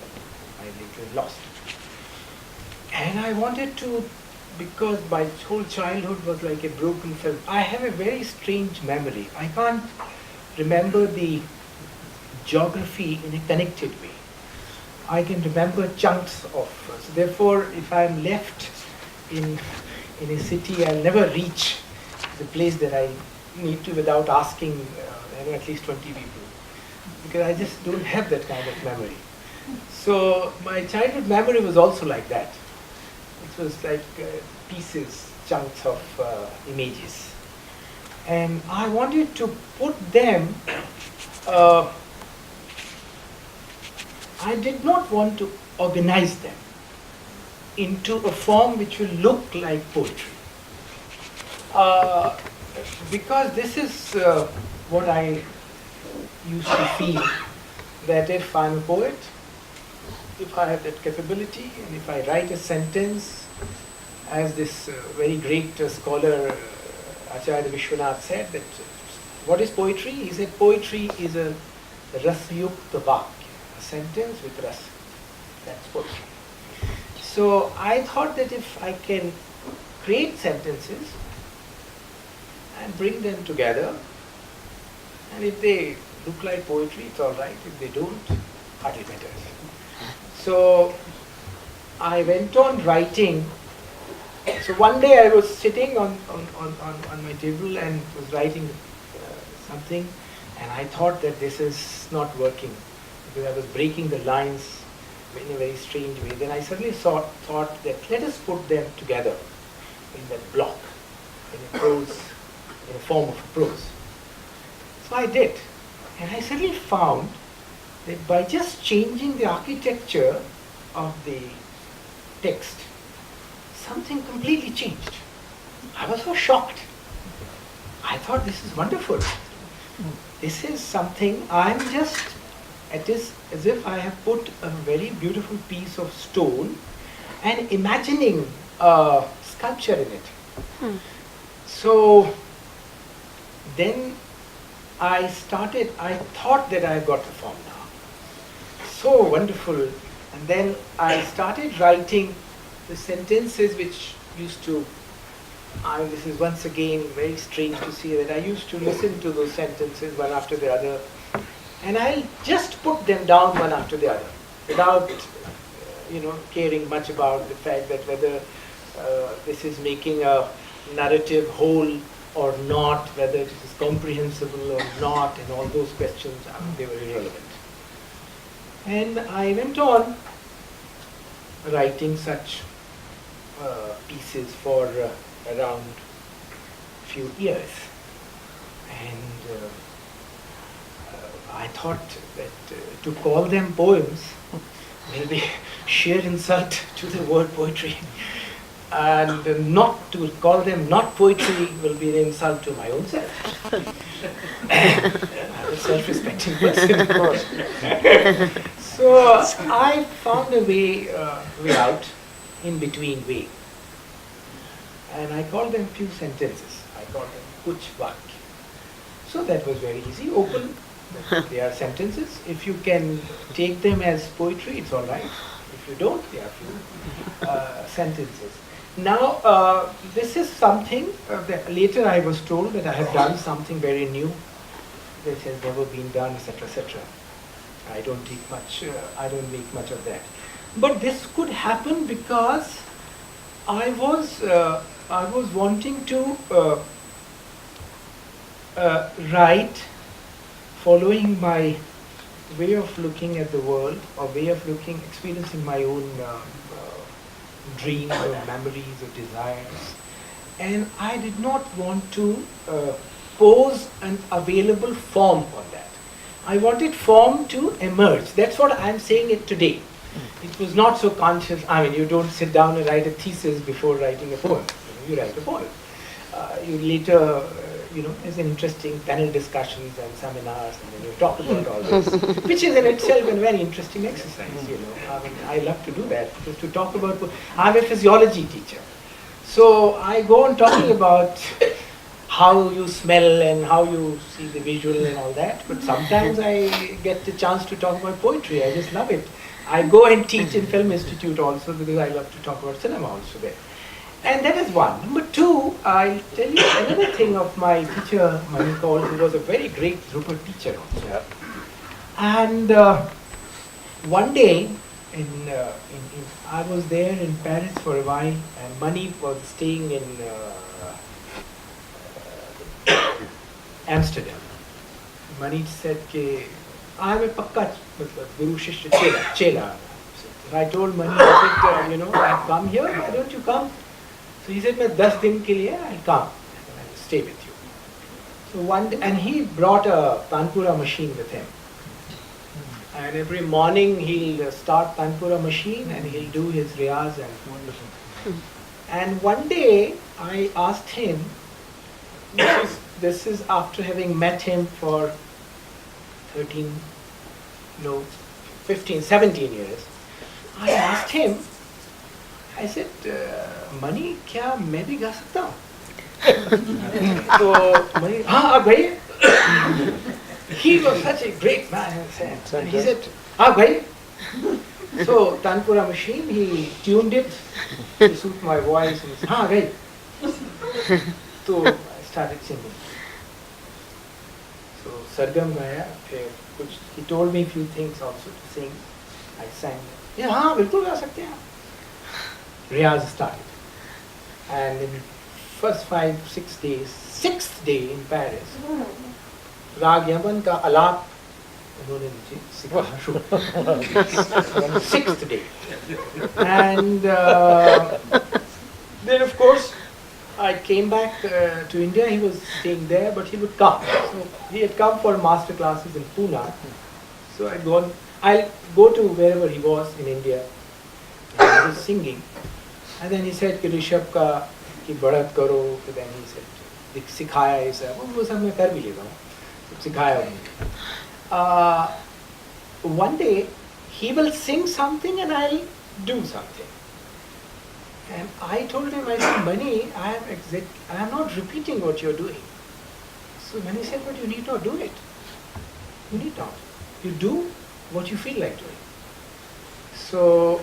I later lost. And I wanted to, because my whole childhood was like a broken film. I have a very strange memory. I can't remember the geography in a connected way. I can remember chunks of, so therefore if I'm left in a city, I'll never reach the place that I need to without asking at least 20 people, because I just don't have that kind of memory. So my childhood memory was also like that. It was like pieces, chunks of images. And I wanted to put them, I did not want to organize them into a form which will look like poetry. Because this is what I used to feel, that if I'm a poet, if I have that capability, and if I write a sentence, as this very great scholar Acharya Vishwanath said, that what is poetry? He said poetry is a rasyukta vakya, a sentence with ras. That's poetry. So I thought that if I can create sentences and bring them together, and if they look like poetry, it's all right. If they don't, hardly matters. So I went on writing. So one day I was sitting on my table and was writing something, and I thought that this is not working, because I was breaking the lines in a very strange way. Then I suddenly thought that let us put them together in that block, in a prose, in a form of prose. So I did, and I suddenly found that by just changing the architecture of the text, something completely changed. I was so shocked. I thought, this is wonderful. This is something, I'm just, it is as if I have put a very beautiful piece of stone and imagining a sculpture in it. So then I thought that I got the form now. So wonderful. And then I started writing the sentences which used to, this is once again very strange to see that I used to listen to those sentences one after the other, and I'll just put them down one after the other without caring much about the fact that whether this is making a narrative whole or not, whether it is comprehensible or not, and all those questions, they were irrelevant. And I went on writing such pieces for around few years, and I thought that to call them poems will be sheer insult to the word poetry, and not to call them not poetry will be an insult to my own self. I'm a self-respecting person, of course. So I found a way out, in between way, and I called them few sentences. I called them kuch vakya. So that was very easy. Open. They are sentences. If you can take them as poetry, it's all right. If you don't, they are few sentences. Now, this is something that later I was told that I have done something very new that has never been done, etc., etc. I don't take much. I don't make much of that. But this could happen because I was wanting to write, following my way of looking at the world, or way of experiencing my own dreams or memories or desires. And I did not want to impose an available form on that. I wanted form to emerge. That's what I'm saying it today. It was not so conscious. I mean, you don't sit down and write a thesis before writing a poem. You write a poem. You later, there's interesting panel discussions and seminars, and then you talk about all this, which is in itself a very interesting exercise. I mean, I love to do that, because to talk about. I'm a physiology teacher, so I go on talking about how you smell and how you see the visual and all that. But sometimes I get the chance to talk about poetry. I just love it. I go and teach in Film Institute also, because I love to talk about cinema also there. And that is one. Number two, I'll tell you another thing of my teacher, Manikol, who was a very great Drupal teacher also. Yeah. And one day, I was there in Paris for a while, and Mani was staying in Amsterdam. Mani said, I am a pakka Guru Shishya Chela. I told Mani, I said, I've come here, why don't you come? So he said, 10 din ke liye I'll come and I'll stay with you. So one day, and he brought a Tanpura machine with him. And every morning he'll start Tanpura machine and he'll do his riyaz and wonderful. And one day I asked him, this is after having met him for 15, 17 years. I asked him, I said, Mani, क्या मैं भी गा सकता हूँ? So Mani, हाँ भाई. He was such a great man. And he said, हाँ भाई. So Tanpura machine, he tuned it to suit my voice. And he said, हाँ भाई. So I started singing. So Sargam gaya, he told me a few things also to sing. I sang. Yeah, हाँ बिल्कुल गा सकते हैं. Riyaz started. And in first 5-6 days, 6th day in Paris, Rag Yaman ka alap उन्होंने मुझे सिखाना शुरू किया. 6th day. And then of course I came back to India. He was staying there, but he would come. So he had come for master classes in Pune. So I'll go to wherever he was in India. And he was singing. And then he said कि ऋषभ का कि बढ़त करो. Then he said सिखाया ये सब. वो सब मैं कर भी लेता हूँ. सिखाया उन्होंने. One day he will sing something and I'll do something. And I told him, I said, Mani, I am not repeating what you're doing. So Mani said, but you need not do it. You need not. You do what you feel like doing. So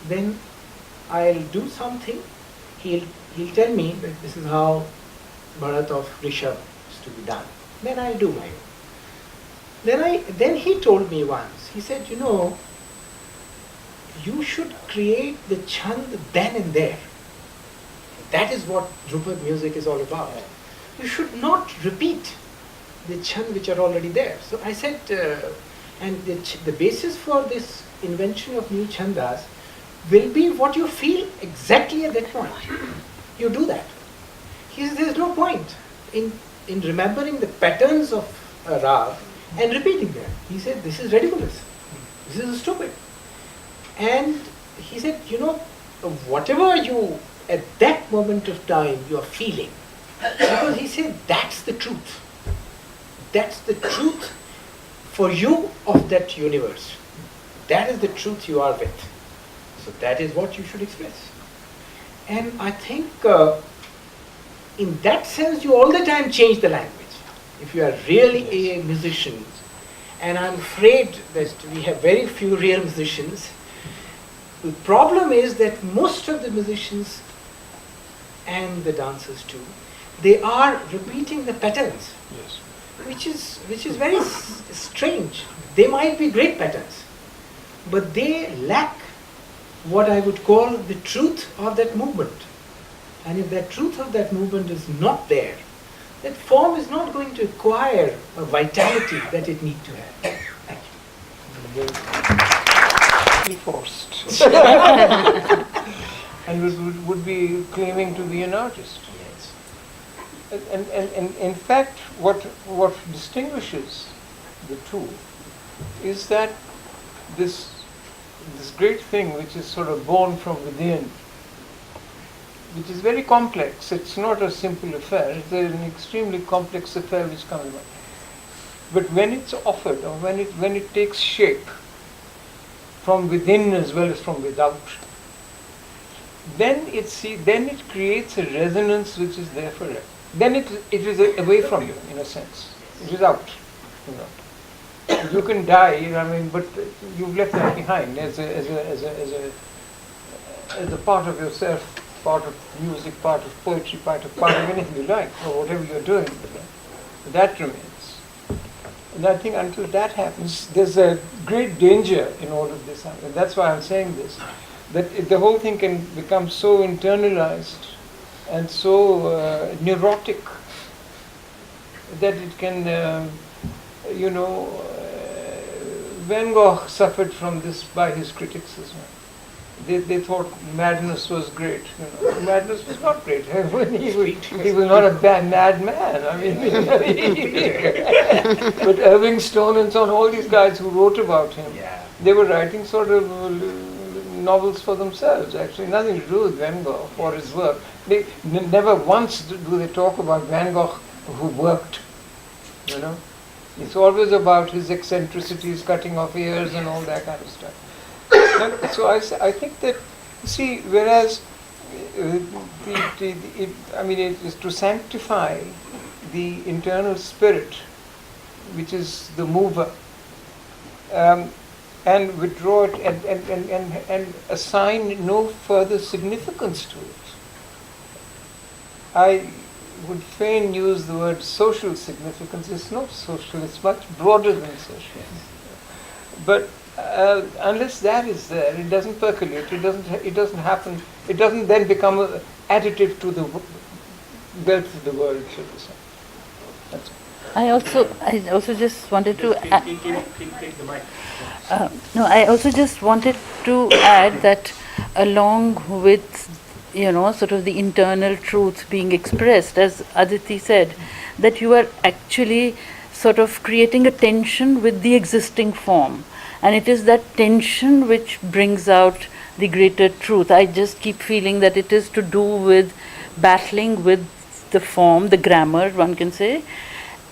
then I'll do something. He'll tell me that this is how Bharat of Rishabh is to be done. Then I'll do my own. Then he told me once, he said, you should create the chand then and there. That is what Drupad music is all about. You should not repeat the chand which are already there. So I said, and the basis for this invention of new chandas will be what you feel exactly at that point. You do that. He says, there's no point in remembering the patterns of a rag and repeating them. He said, this is ridiculous. This is stupid. And he said, whatever you, at that moment of time, you are feeling, because he said, that's the truth. That's the truth for you of that universe. That is the truth you are with. So that is what you should express. And I think in that sense, you all the time change the language. If you are really a musician, and I'm afraid that we have very few real musicians. The problem is that most of the musicians and the dancers too, they are repeating the patterns, Yes. which is very strange. They might be great patterns, but they lack what I would call the truth of that movement. And if that truth of that movement is not there, that form is not going to acquire a vitality that it needs to have. Thank you. Forced. And would be claiming to be an artist. Yes. And in fact, what distinguishes the two is that this great thing which is sort of born from within, which is very complex. It's not a simple affair. It's an extremely complex affair which comes about. But when it's offered, or when it takes shape from within as well as from without, then it creates a resonance which is there forever. Then it is away from you, in a sense. It is out. You know, you can die. I mean, but you've left that behind as a part of yourself, part of music, part of poetry, part of anything you like, or whatever you're doing. That remains. And I think until that happens, there's a great danger in all of this. And that's why I'm saying this, that the whole thing can become so internalized and so neurotic that it can, Van Gogh suffered from this by his critics as well. They thought madness was great. You know. Madness was not great. He was not a mad man. I mean, but Irving Stone and so on, all these guys who wrote about him, they were writing sort of novels for themselves. Actually, nothing to do with Van Gogh or his work. They never once do they talk about Van Gogh who worked. You know, it's always about his eccentricities, cutting off ears, and all that kind of stuff. So I think that, see, whereas it is to sanctify the internal spirit, which is the mover, and withdraw it and assign no further significance to it. I would fain use the word social significance. It's not social, it's much broader than social. But unless that is there, it doesn't percolate, it doesn't happen, it doesn't then become additive to the wealth of the world, so to say. That's all. I also just wanted to Take the mic. I also just wanted to add that along with sort of the internal truth being expressed, as Aditi said, that you are actually sort of creating a tension with the existing form. And it is that tension which brings out the greater truth. I just keep feeling that it is to do with battling with the form, the grammar, one can say,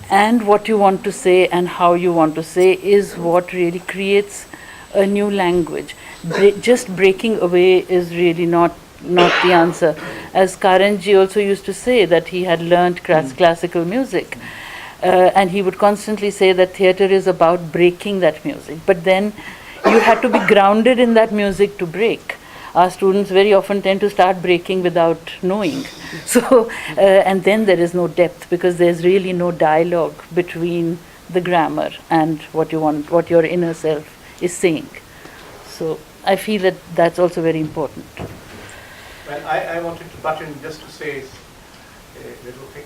and what you want to say and how you want to say is what really creates a new language. Just breaking away is really not the answer. As Karanji also used to say, that he had learnt classical music. And he would constantly say that theatre is about breaking that music. But then you had to be grounded in that music to break. Our students very often tend to start breaking without knowing. So, and then there is no depth because there's really no dialogue between the grammar and what your inner self is saying. So I feel that that's also very important. Well, I wanted to butt in just to say a little thing.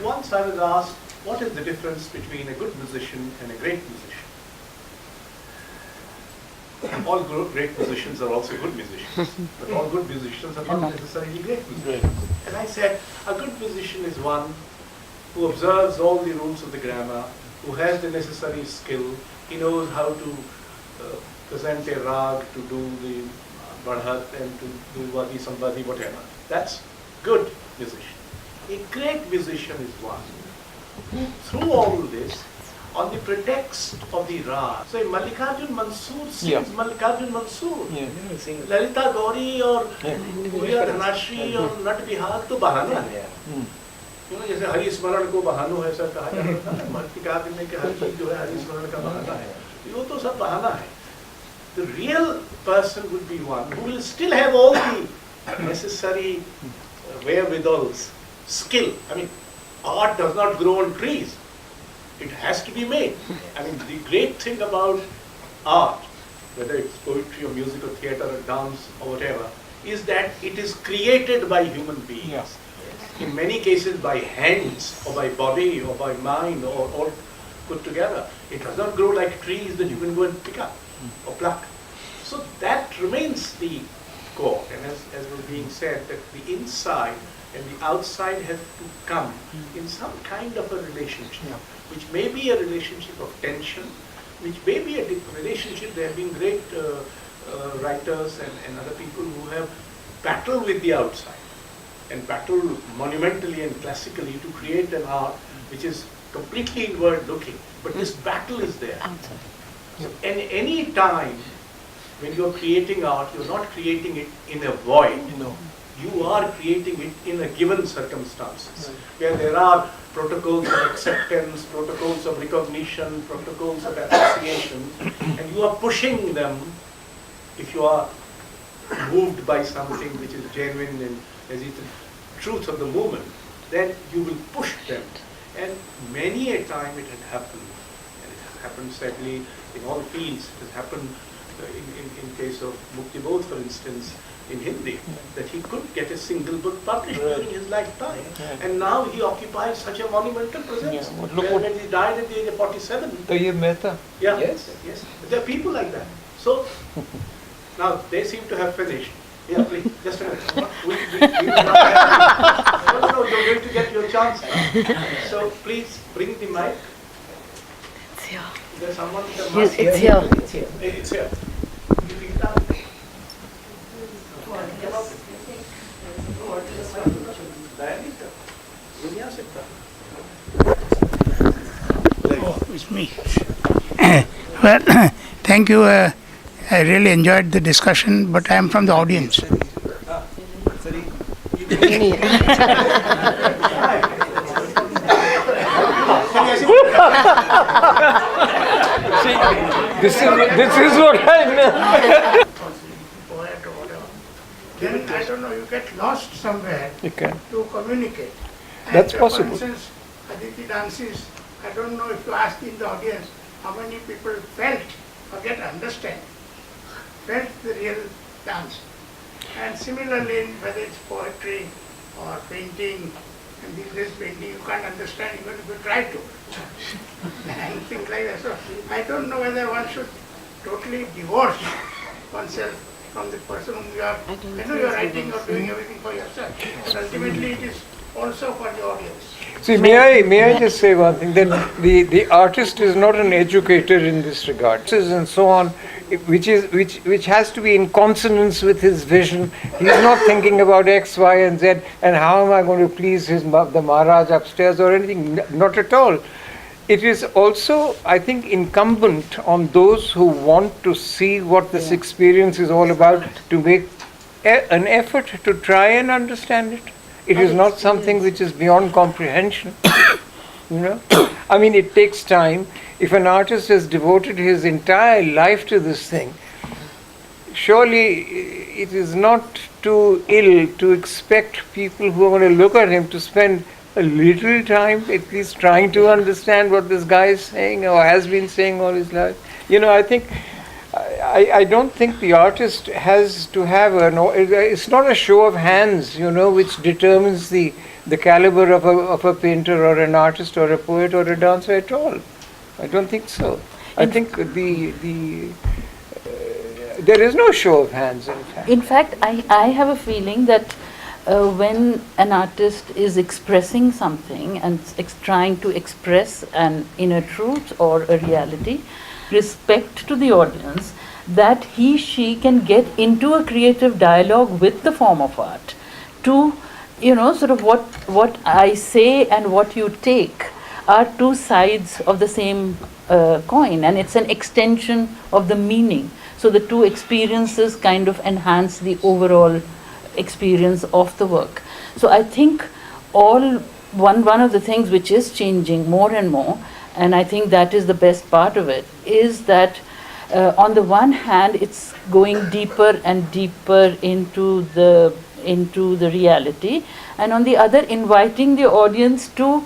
Once I was asked, what is the difference between a good musician and a great musician? All great musicians are also good musicians, but all good musicians are not necessarily great musicians. And I said, a good musician is one who observes all the rules of the grammar, who has the necessary skill, he knows how to present a rag, to do the badhat and to do wadi sambadi, whatever. That's good musician. A great musician is one who, through all this, on the pretext of the rag. So Mallikarjun Mansoor sings Mallikarjun Mansoor. Lalita Gauri or Puya Dhanashri or Nat Bihag to bahana hai. जैसे हरि स्मरण को बहानो है ऐसा कहा जाता है मल्लिकार्जुन में कि हर चीज जो है हरि स्मरण का बहाना है वो तो सब बहाना है. The real person would be one who will still have all the necessary wherewithals, skill. I mean, art does not grow on trees. It has to be made. I mean, the great thing about art, whether it's poetry or music or theatre or dance or whatever, is that it is created by human beings. Yes. In many cases by hands or by body or by mind or all put together. It does not grow like trees that you can go and pick up or pluck. So that remains the core, and as was being said, that the inside and the outside have to come in some kind of a relationship, which may be a relationship of tension, which may be a relationship. There have been great writers and other people who have battled with the outside and battled monumentally and classically to create an art which is completely inward looking, but this battle is there. So, and any time when you are creating art, you are not creating it in a void. No. You are creating it in a given circumstances, where there are protocols of acceptance, protocols of recognition, protocols of association, and you are pushing them. If you are moved by something which is genuine and as it is truth of the moment, then you will push them. And many a time it has happened, and it has happened sadly in all fields. It has happened in case of Mukti Bodh, for instance, in Hindi, that he couldn't get a single book published during his lifetime. And now he occupies such a monumental presence. When he died at the age of 47. Yeah, yes. There are people like that. So, now they seem to have finished. Yeah, please, just a minute. We will not have no, you're going to get your chance now. So please bring the mic. It's here. Is there someone with the Yes, mic? it's here. It's here. You pick it up. Oh, it's me. Well, thank you. I really enjoyed the discussion, but I am from the audience. This is what I meant. Poet or whatever. Then I don't know, you get lost somewhere You can. to communicate. That's And, possible. For instance, Aditi dances. I don't know if you asked in the audience how many people felt, forget understand, felt the real dance. And similarly, whether it's poetry or painting, and this painting you can't understand even if you try to. And things like that. So I don't know whether one should totally divorce oneself from the person whom you are. I know you are writing or doing everything for yourself, but ultimately it is also for the audience. See, may I just say one thing? That the artist is not an educator in this regard, and so on, which has to be in consonance with his vision. He's not thinking about X, Y, and Z, and how am I going to please the Maharaj upstairs or anything? Not at all. It is also, I think, incumbent on those who want to see what this experience is all about to make an effort to try and understand it. It is not something which is beyond comprehension. You know, I mean, it takes time. If an artist has devoted his entire life to this thing, surely it is not too ill to expect people who are going to look at him to spend a little time at least trying to understand what this guy is saying or has been saying all his life. You know, I don't think the artist has to have it's not a show of hands, you know, which determines the caliber of a painter or an artist or a poet or a dancer at all. I don't think so. I think there is no show of hands, in fact. In fact, I have a feeling that when an artist is expressing something and trying to express an inner truth or a reality, respect to the audience, that she can get into a creative dialogue with the form of art to, you know, sort of what I say and what you take are two sides of the same coin, and it's an extension of the meaning. So the two experiences kind of enhance the overall experience of the work. So I think one of the things which is changing more and more, and I think that is the best part of it, is that on the one hand it's going deeper and deeper into the reality, and on the other inviting the audience to,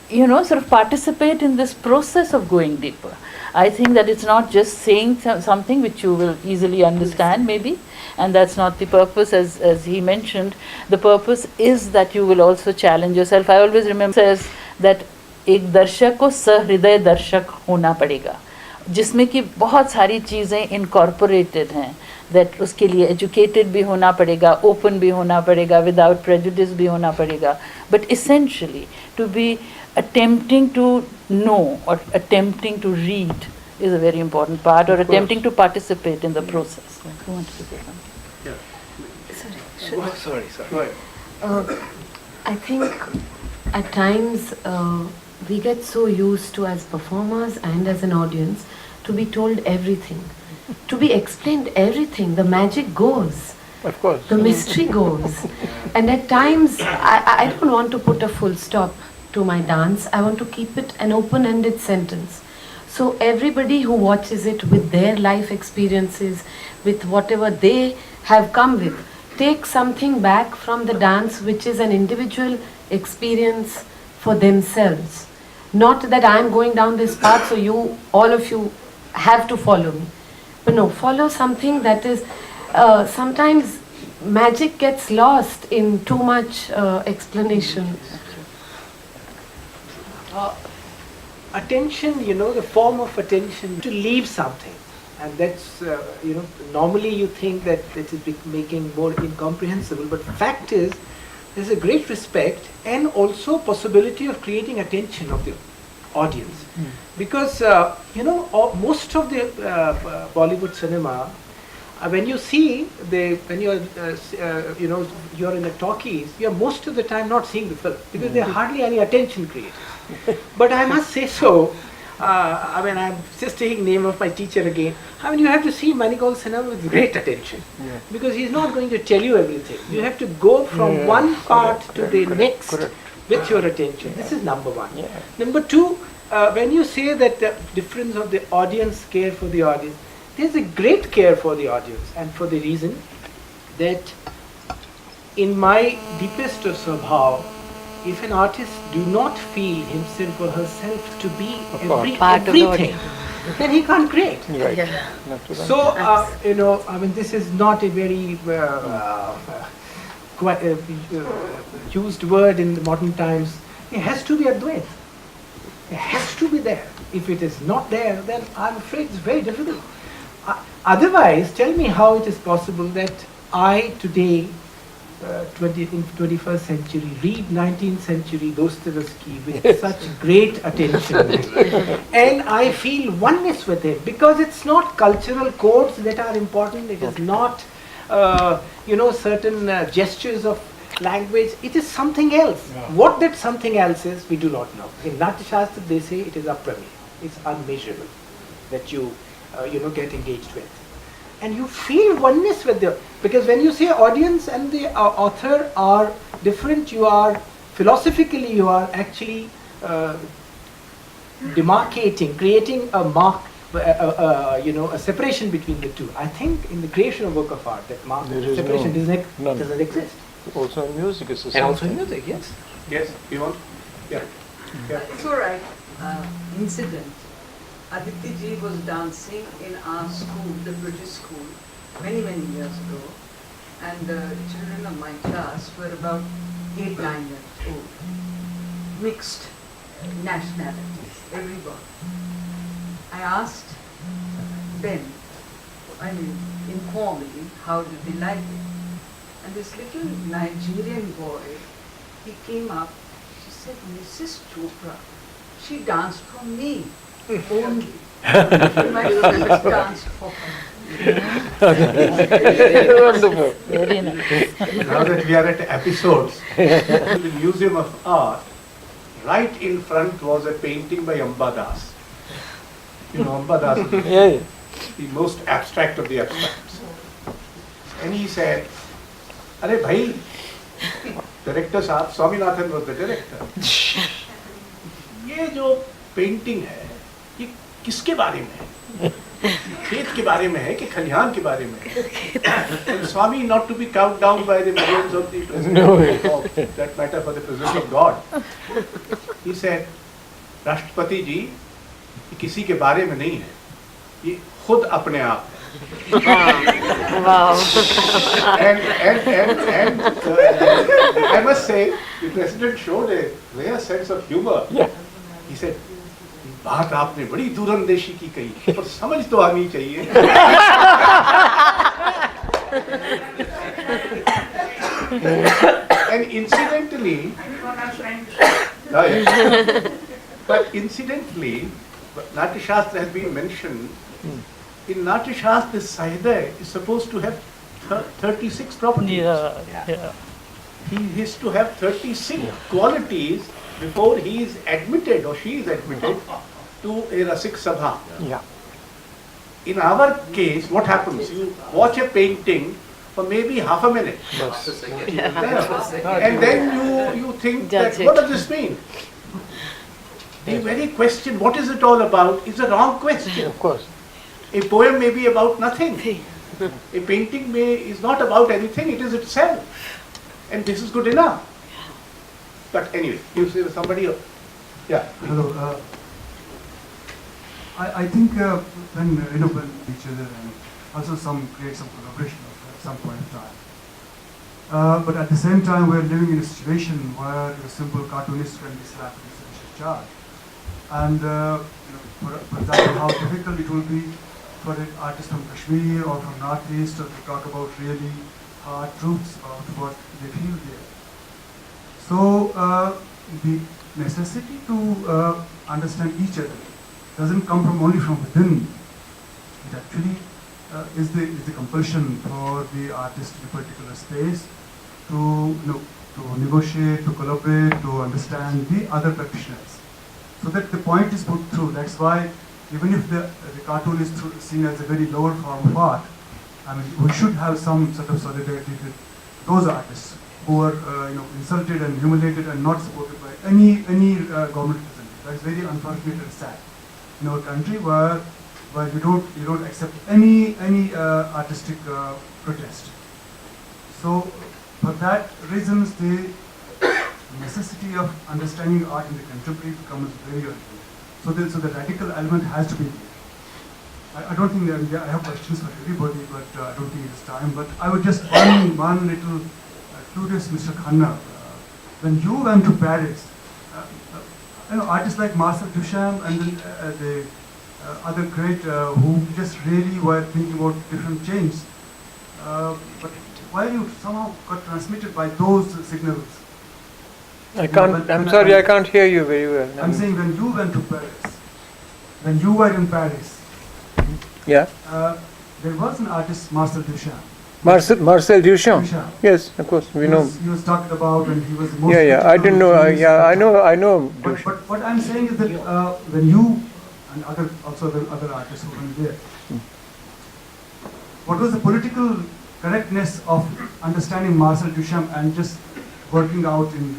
you know, sort of participate in this process of going deeper. I think that it's not just saying something which you will easily understand maybe, and that's not the purpose, as he mentioned. The purpose is that you will also challenge yourself. I always remember says that एक दर्शक को सहृदय दर्शक होना पड़ेगा, जिसमें कि बहुत सारी चीज़ें इनकॉर्पोरेटेड हैं, that उसके लिए educated भी होना पड़ेगा, open भी होना पड़ेगा, without prejudice भी होना पड़ेगा. But essentially, to be attempting to know or attempting to read is a very important part, or attempting to participate in the process. Who wants to say something? Sorry. Go ahead. I think at times we get so used to, as performers and as an audience, to be told everything, to be explained everything. The magic goes. Of course. The mystery goes. And at times, I don't want to put a full stop to my dance. I want to keep it an open-ended sentence. So everybody who watches it with their life experiences, with whatever they have come with, take something back from the dance which is an individual experience for themselves. Not that I am going down this path so you, all of you, have to follow me. But no, follow something that is, sometimes magic gets lost in too much explanation. Attention, the form of attention to leave something. And that's, normally you think that it is making more incomprehensible, but fact is, there's a great respect and also possibility of creating attention of the audience. Because, most of the Bollywood cinema, when you see, when you're, you're in a talkies, you're most of the time not seeing the film, because there are hardly any attention created. But I must say so, I'm just taking name of my teacher again. You have to see Manigaul cinema with great attention, because he's not going to tell you everything. You have to go from one part to the next with your attention. This is number one. Number two, when you say that the difference of the audience care for the audience, there's a great care for the audience, and for the reason that in my deepest of Swabhav, if an artist do not feel himself or herself to be everything, then he can't create. Right. So, this is not a very used word in the modern times. It has to be Advait. It has to be there. If it is not there, then I'm afraid it's very difficult. Otherwise, tell me how it is possible that I today, in 21st century, read 19th century Dostoevsky with such great attention, and I feel oneness with him, because it's not cultural codes that are important. It is not, certain gestures of language. It is something else. What that something else is, we do not know. In Natya Shastra, they say it is apramey. It's unmeasurable that you get engaged with. And you feel oneness with them, because when you say audience and the author are different, you are philosophically, you are actually demarcating, creating a mark, a separation between the two. I think in the creation of work of art, that mark separation doesn't exist. Also in music is the same. And also in music, yes. Yes, you want? Yeah. It's all right. Incident. Aditi ji was dancing in our school, the British school, many, many years ago. And the children of my class were about 8, 9 years old. Mixed nationalities, everyone. I asked them, informally, how did they like it? And this little Nigerian boy, he came up, she said, Mrs. Chopra, she danced for me only. My friends danced for her. Wonderful. Very nice. Now that we are at episodes, in the Museum of Art, right in front was a painting by Ambadas. Ambadas is the most abstract of the abstracts. And he said, "Arey bhai, director साहब, Swaminathan was the director. ये जो painting है, ये किसके बारे में है? खेत के बारे में है कि खलिहान के बारे में है? Swami not to be cowed down by the millions of the president of that matter for the presenting God. He said, राष्ट्रपति जी, ये किसी के बारे में नहीं है, ये खुद अपने आप है." Wow. And I must say, the president showed a rare sense of humor. He said, बात आपने बड़ी दूरंदेशी की कही, पर समझ तो आनी चाहिए. And incidentally, Everyone else trying to say. but incidentally, Natya Shastra has been mentioned. In Natya Shastra, Sahidaya is supposed to have 36 properties. Yeah. He is to have 36 qualities before he is admitted or she is admitted to a Rasik Sabha. Yeah. In our case, what happens? You watch a painting for maybe half a minute. And then you think that, what does this mean? The very question, what is it all about, is a wrong question. Of course. A poem may be about nothing. A painting is not about anything, it is itself. And this is good enough. But anyway, you say somebody else. Yeah. Hello. I think when when each other and also create some collaboration at some point in time. But at the same time, we're living in a situation where a simple cartoonist can be slapped with such a charge. And for example, how difficult it will be for an artist from Kashmir or from Northeast to talk about really hard truths about what they feel there. So the necessity to understand each other doesn't come from only from within. It actually is the compulsion for the artist in a particular space to to negotiate, to collaborate, to understand the other practitioners, so that the point is put through. That's why even if the cartoon is seen as a very lower form of art, I mean, we should have some sort of solidarity with those artists who are insulted and humiliated and not supported by any government representative. That is very unfortunate and sad in our country, where you don't accept any artistic protest. So for that reasons, the necessity of understanding art in the contemporary becomes very urgent. So the radical element has to be there. I don't think that I have questions for everybody, but I don't think it's time. But I would just one little curious, Mr. Khanna. When you went to Paris, artists like Marcel Duchamp and then the other great who just really were thinking about different changes. But why you somehow got transmitted by those signals? I can't. I'm sorry, I can't hear you very well. I'm saying when you went to Paris, when you were in Paris. Yeah. There was an artist, Marcel Duchamp. Marcel Duchamp. Yes, of course, we know. He was talked about, and he was the most. Yeah. I didn't know. I know. But what I'm saying is that when you and other artists who were there, what was the political correctness of understanding Marcel Duchamp and just working out in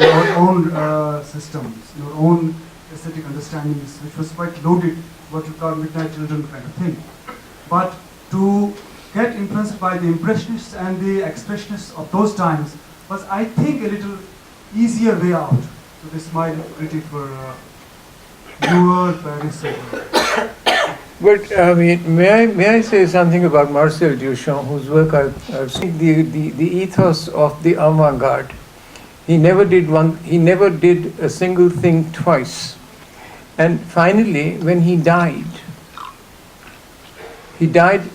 our own systems, in our own aesthetic understandings, which was quite loaded, what you call midnight children kind of thing. But to get influenced by the impressionists and the expressionists of those times was, I think, a little easier way out. So this is my critique for newer Paris. But I mean, may I say something about Marcel Duchamp, whose work I've seen? The ethos of the avant-garde. He never did a single thing twice. And finally, when he died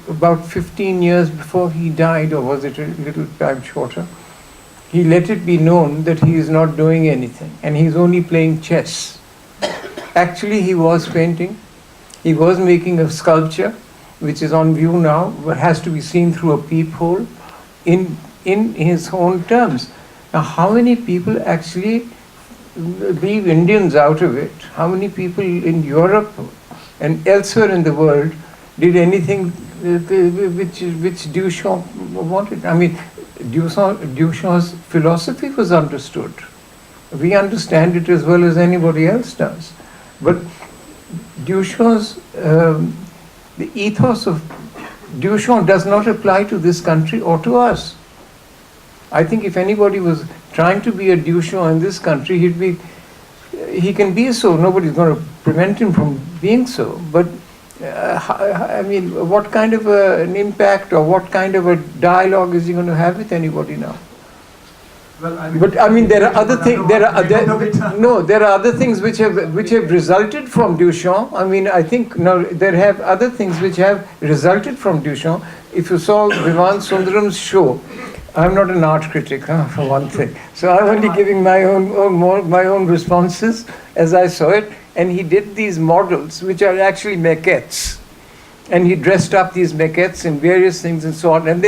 about 15 years before he died, or was it a little time shorter? He let it be known that he is not doing anything and he's only playing chess. Actually, he was painting. He was making a sculpture, which is on view now, but has to be seen through a peephole in his own terms. Now, how many people actually leave Indians out of it? How many people in Europe and elsewhere in the world did anything which Duchamp wanted? I mean, Duchamp's philosophy was understood. We understand it as well as anybody else does. But Duchamp's, the ethos of Duchamp does not apply to this country or to us. I think if anybody was trying to be a Duchamp in this country, he can be so. Nobody's going to prevent him from being so. But I mean, what kind of an impact or what kind of a dialogue is he going to have with anybody now? Well, I mean, But I mean, there are other things. There are There there are other things which have resulted from Duchamp. I mean, I think now there have other things which have resulted from Duchamp. If you saw Vivan Sundaram's show, I'm not an art critic, for one thing. So I'm only giving my own responses as I saw it. And he did these models, which are actually maquettes, and he dressed up these maquettes in various things and so on. And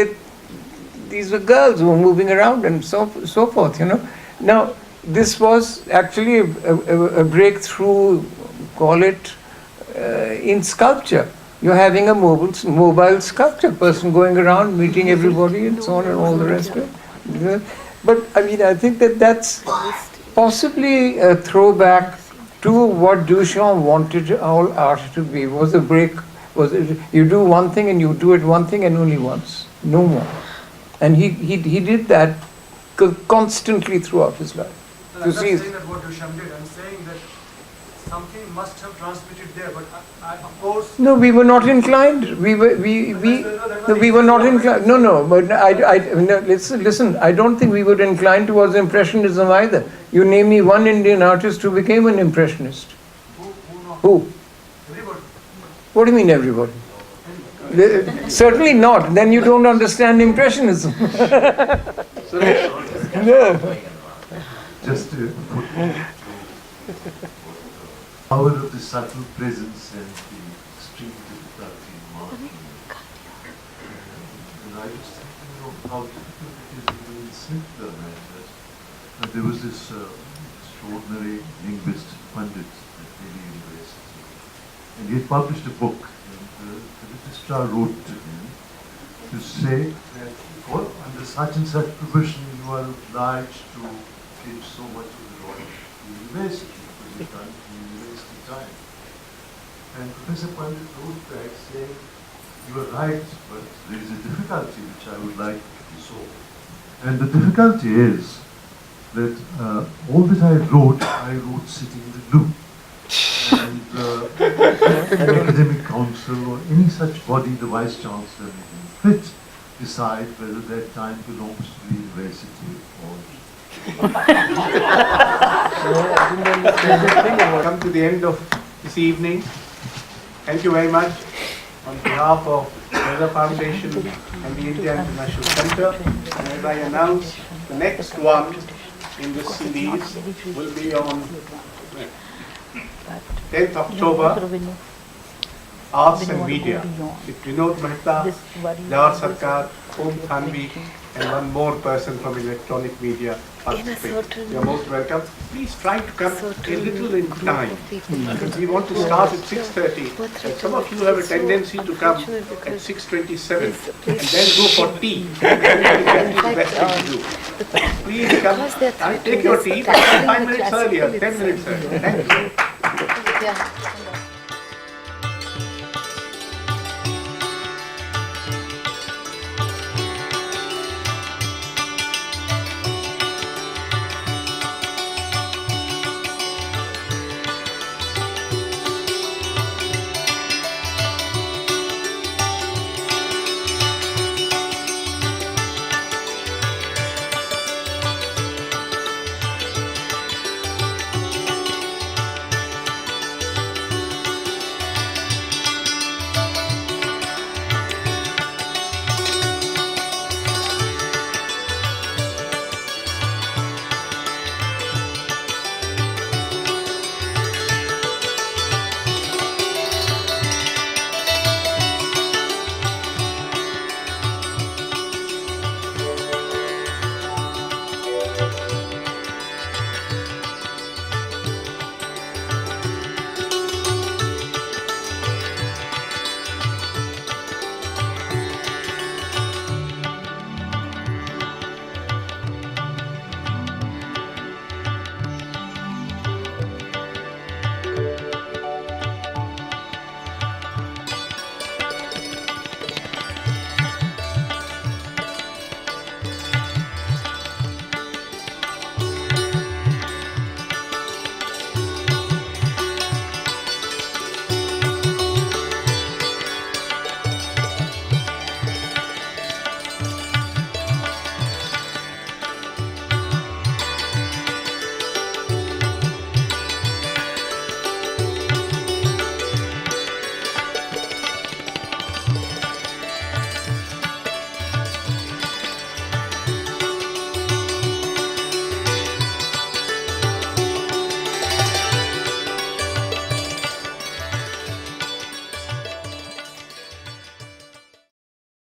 these were girls who were moving around and so forth, you know. Now, this was actually a breakthrough, call it, in sculpture. You're having a mobile sculpture, person going around, meeting everybody and so on and all the rest of it. But I mean, I think that's possibly a throwback to what Duchamp wanted all art to be. You do one thing and you do it one thing and only once, no more. And he did that constantly throughout his life. I'm not saying that what Duchamp did. I'm saying that something must have transmitted there. But of course. No, we were not inclined. We were not inclined. No. But no, listen. I don't think we were inclined towards Impressionism either. You name me one Indian artist who became an Impressionist. Who? Everybody. What do you mean, everybody? Certainly not. Then you don't understand Impressionism. No. Just to put power of the subtle presence and the extreme difficulty in marking. And I was thinking of how difficult it is even in simpler matters. There was this extraordinary linguist Pandit at Delhi University, and he had published a book, and the registrar wrote to him to say that under such and such provision you are obliged to give so much of the Royal University for your time, university time. And Professor Pandit wrote back saying, you are right, but there is a difficulty which I would like to solve. And the difficulty is that all that I wrote sitting in the loo. And an academic council or any such body, the Vice Chancellor may fit decide whether that time belongs to the university or Come to the end of this evening. Thank you very much on behalf of the Raza Foundation and the India International Center. And as I announce, the next one in this series will be on 10th October, Arts and Media, with Vinod Mehta, Jawar Sarkar, Om Thanvi, and one more person from electronic media participate. You are most welcome. Please try to come a little in time, because we want to start at 6:30. And some of you have a tendency to come at 6:27 and then go for tea. That is the best thing to do. Please come, take your tea, but 5 minutes earlier, 10 minutes earlier. Thank you.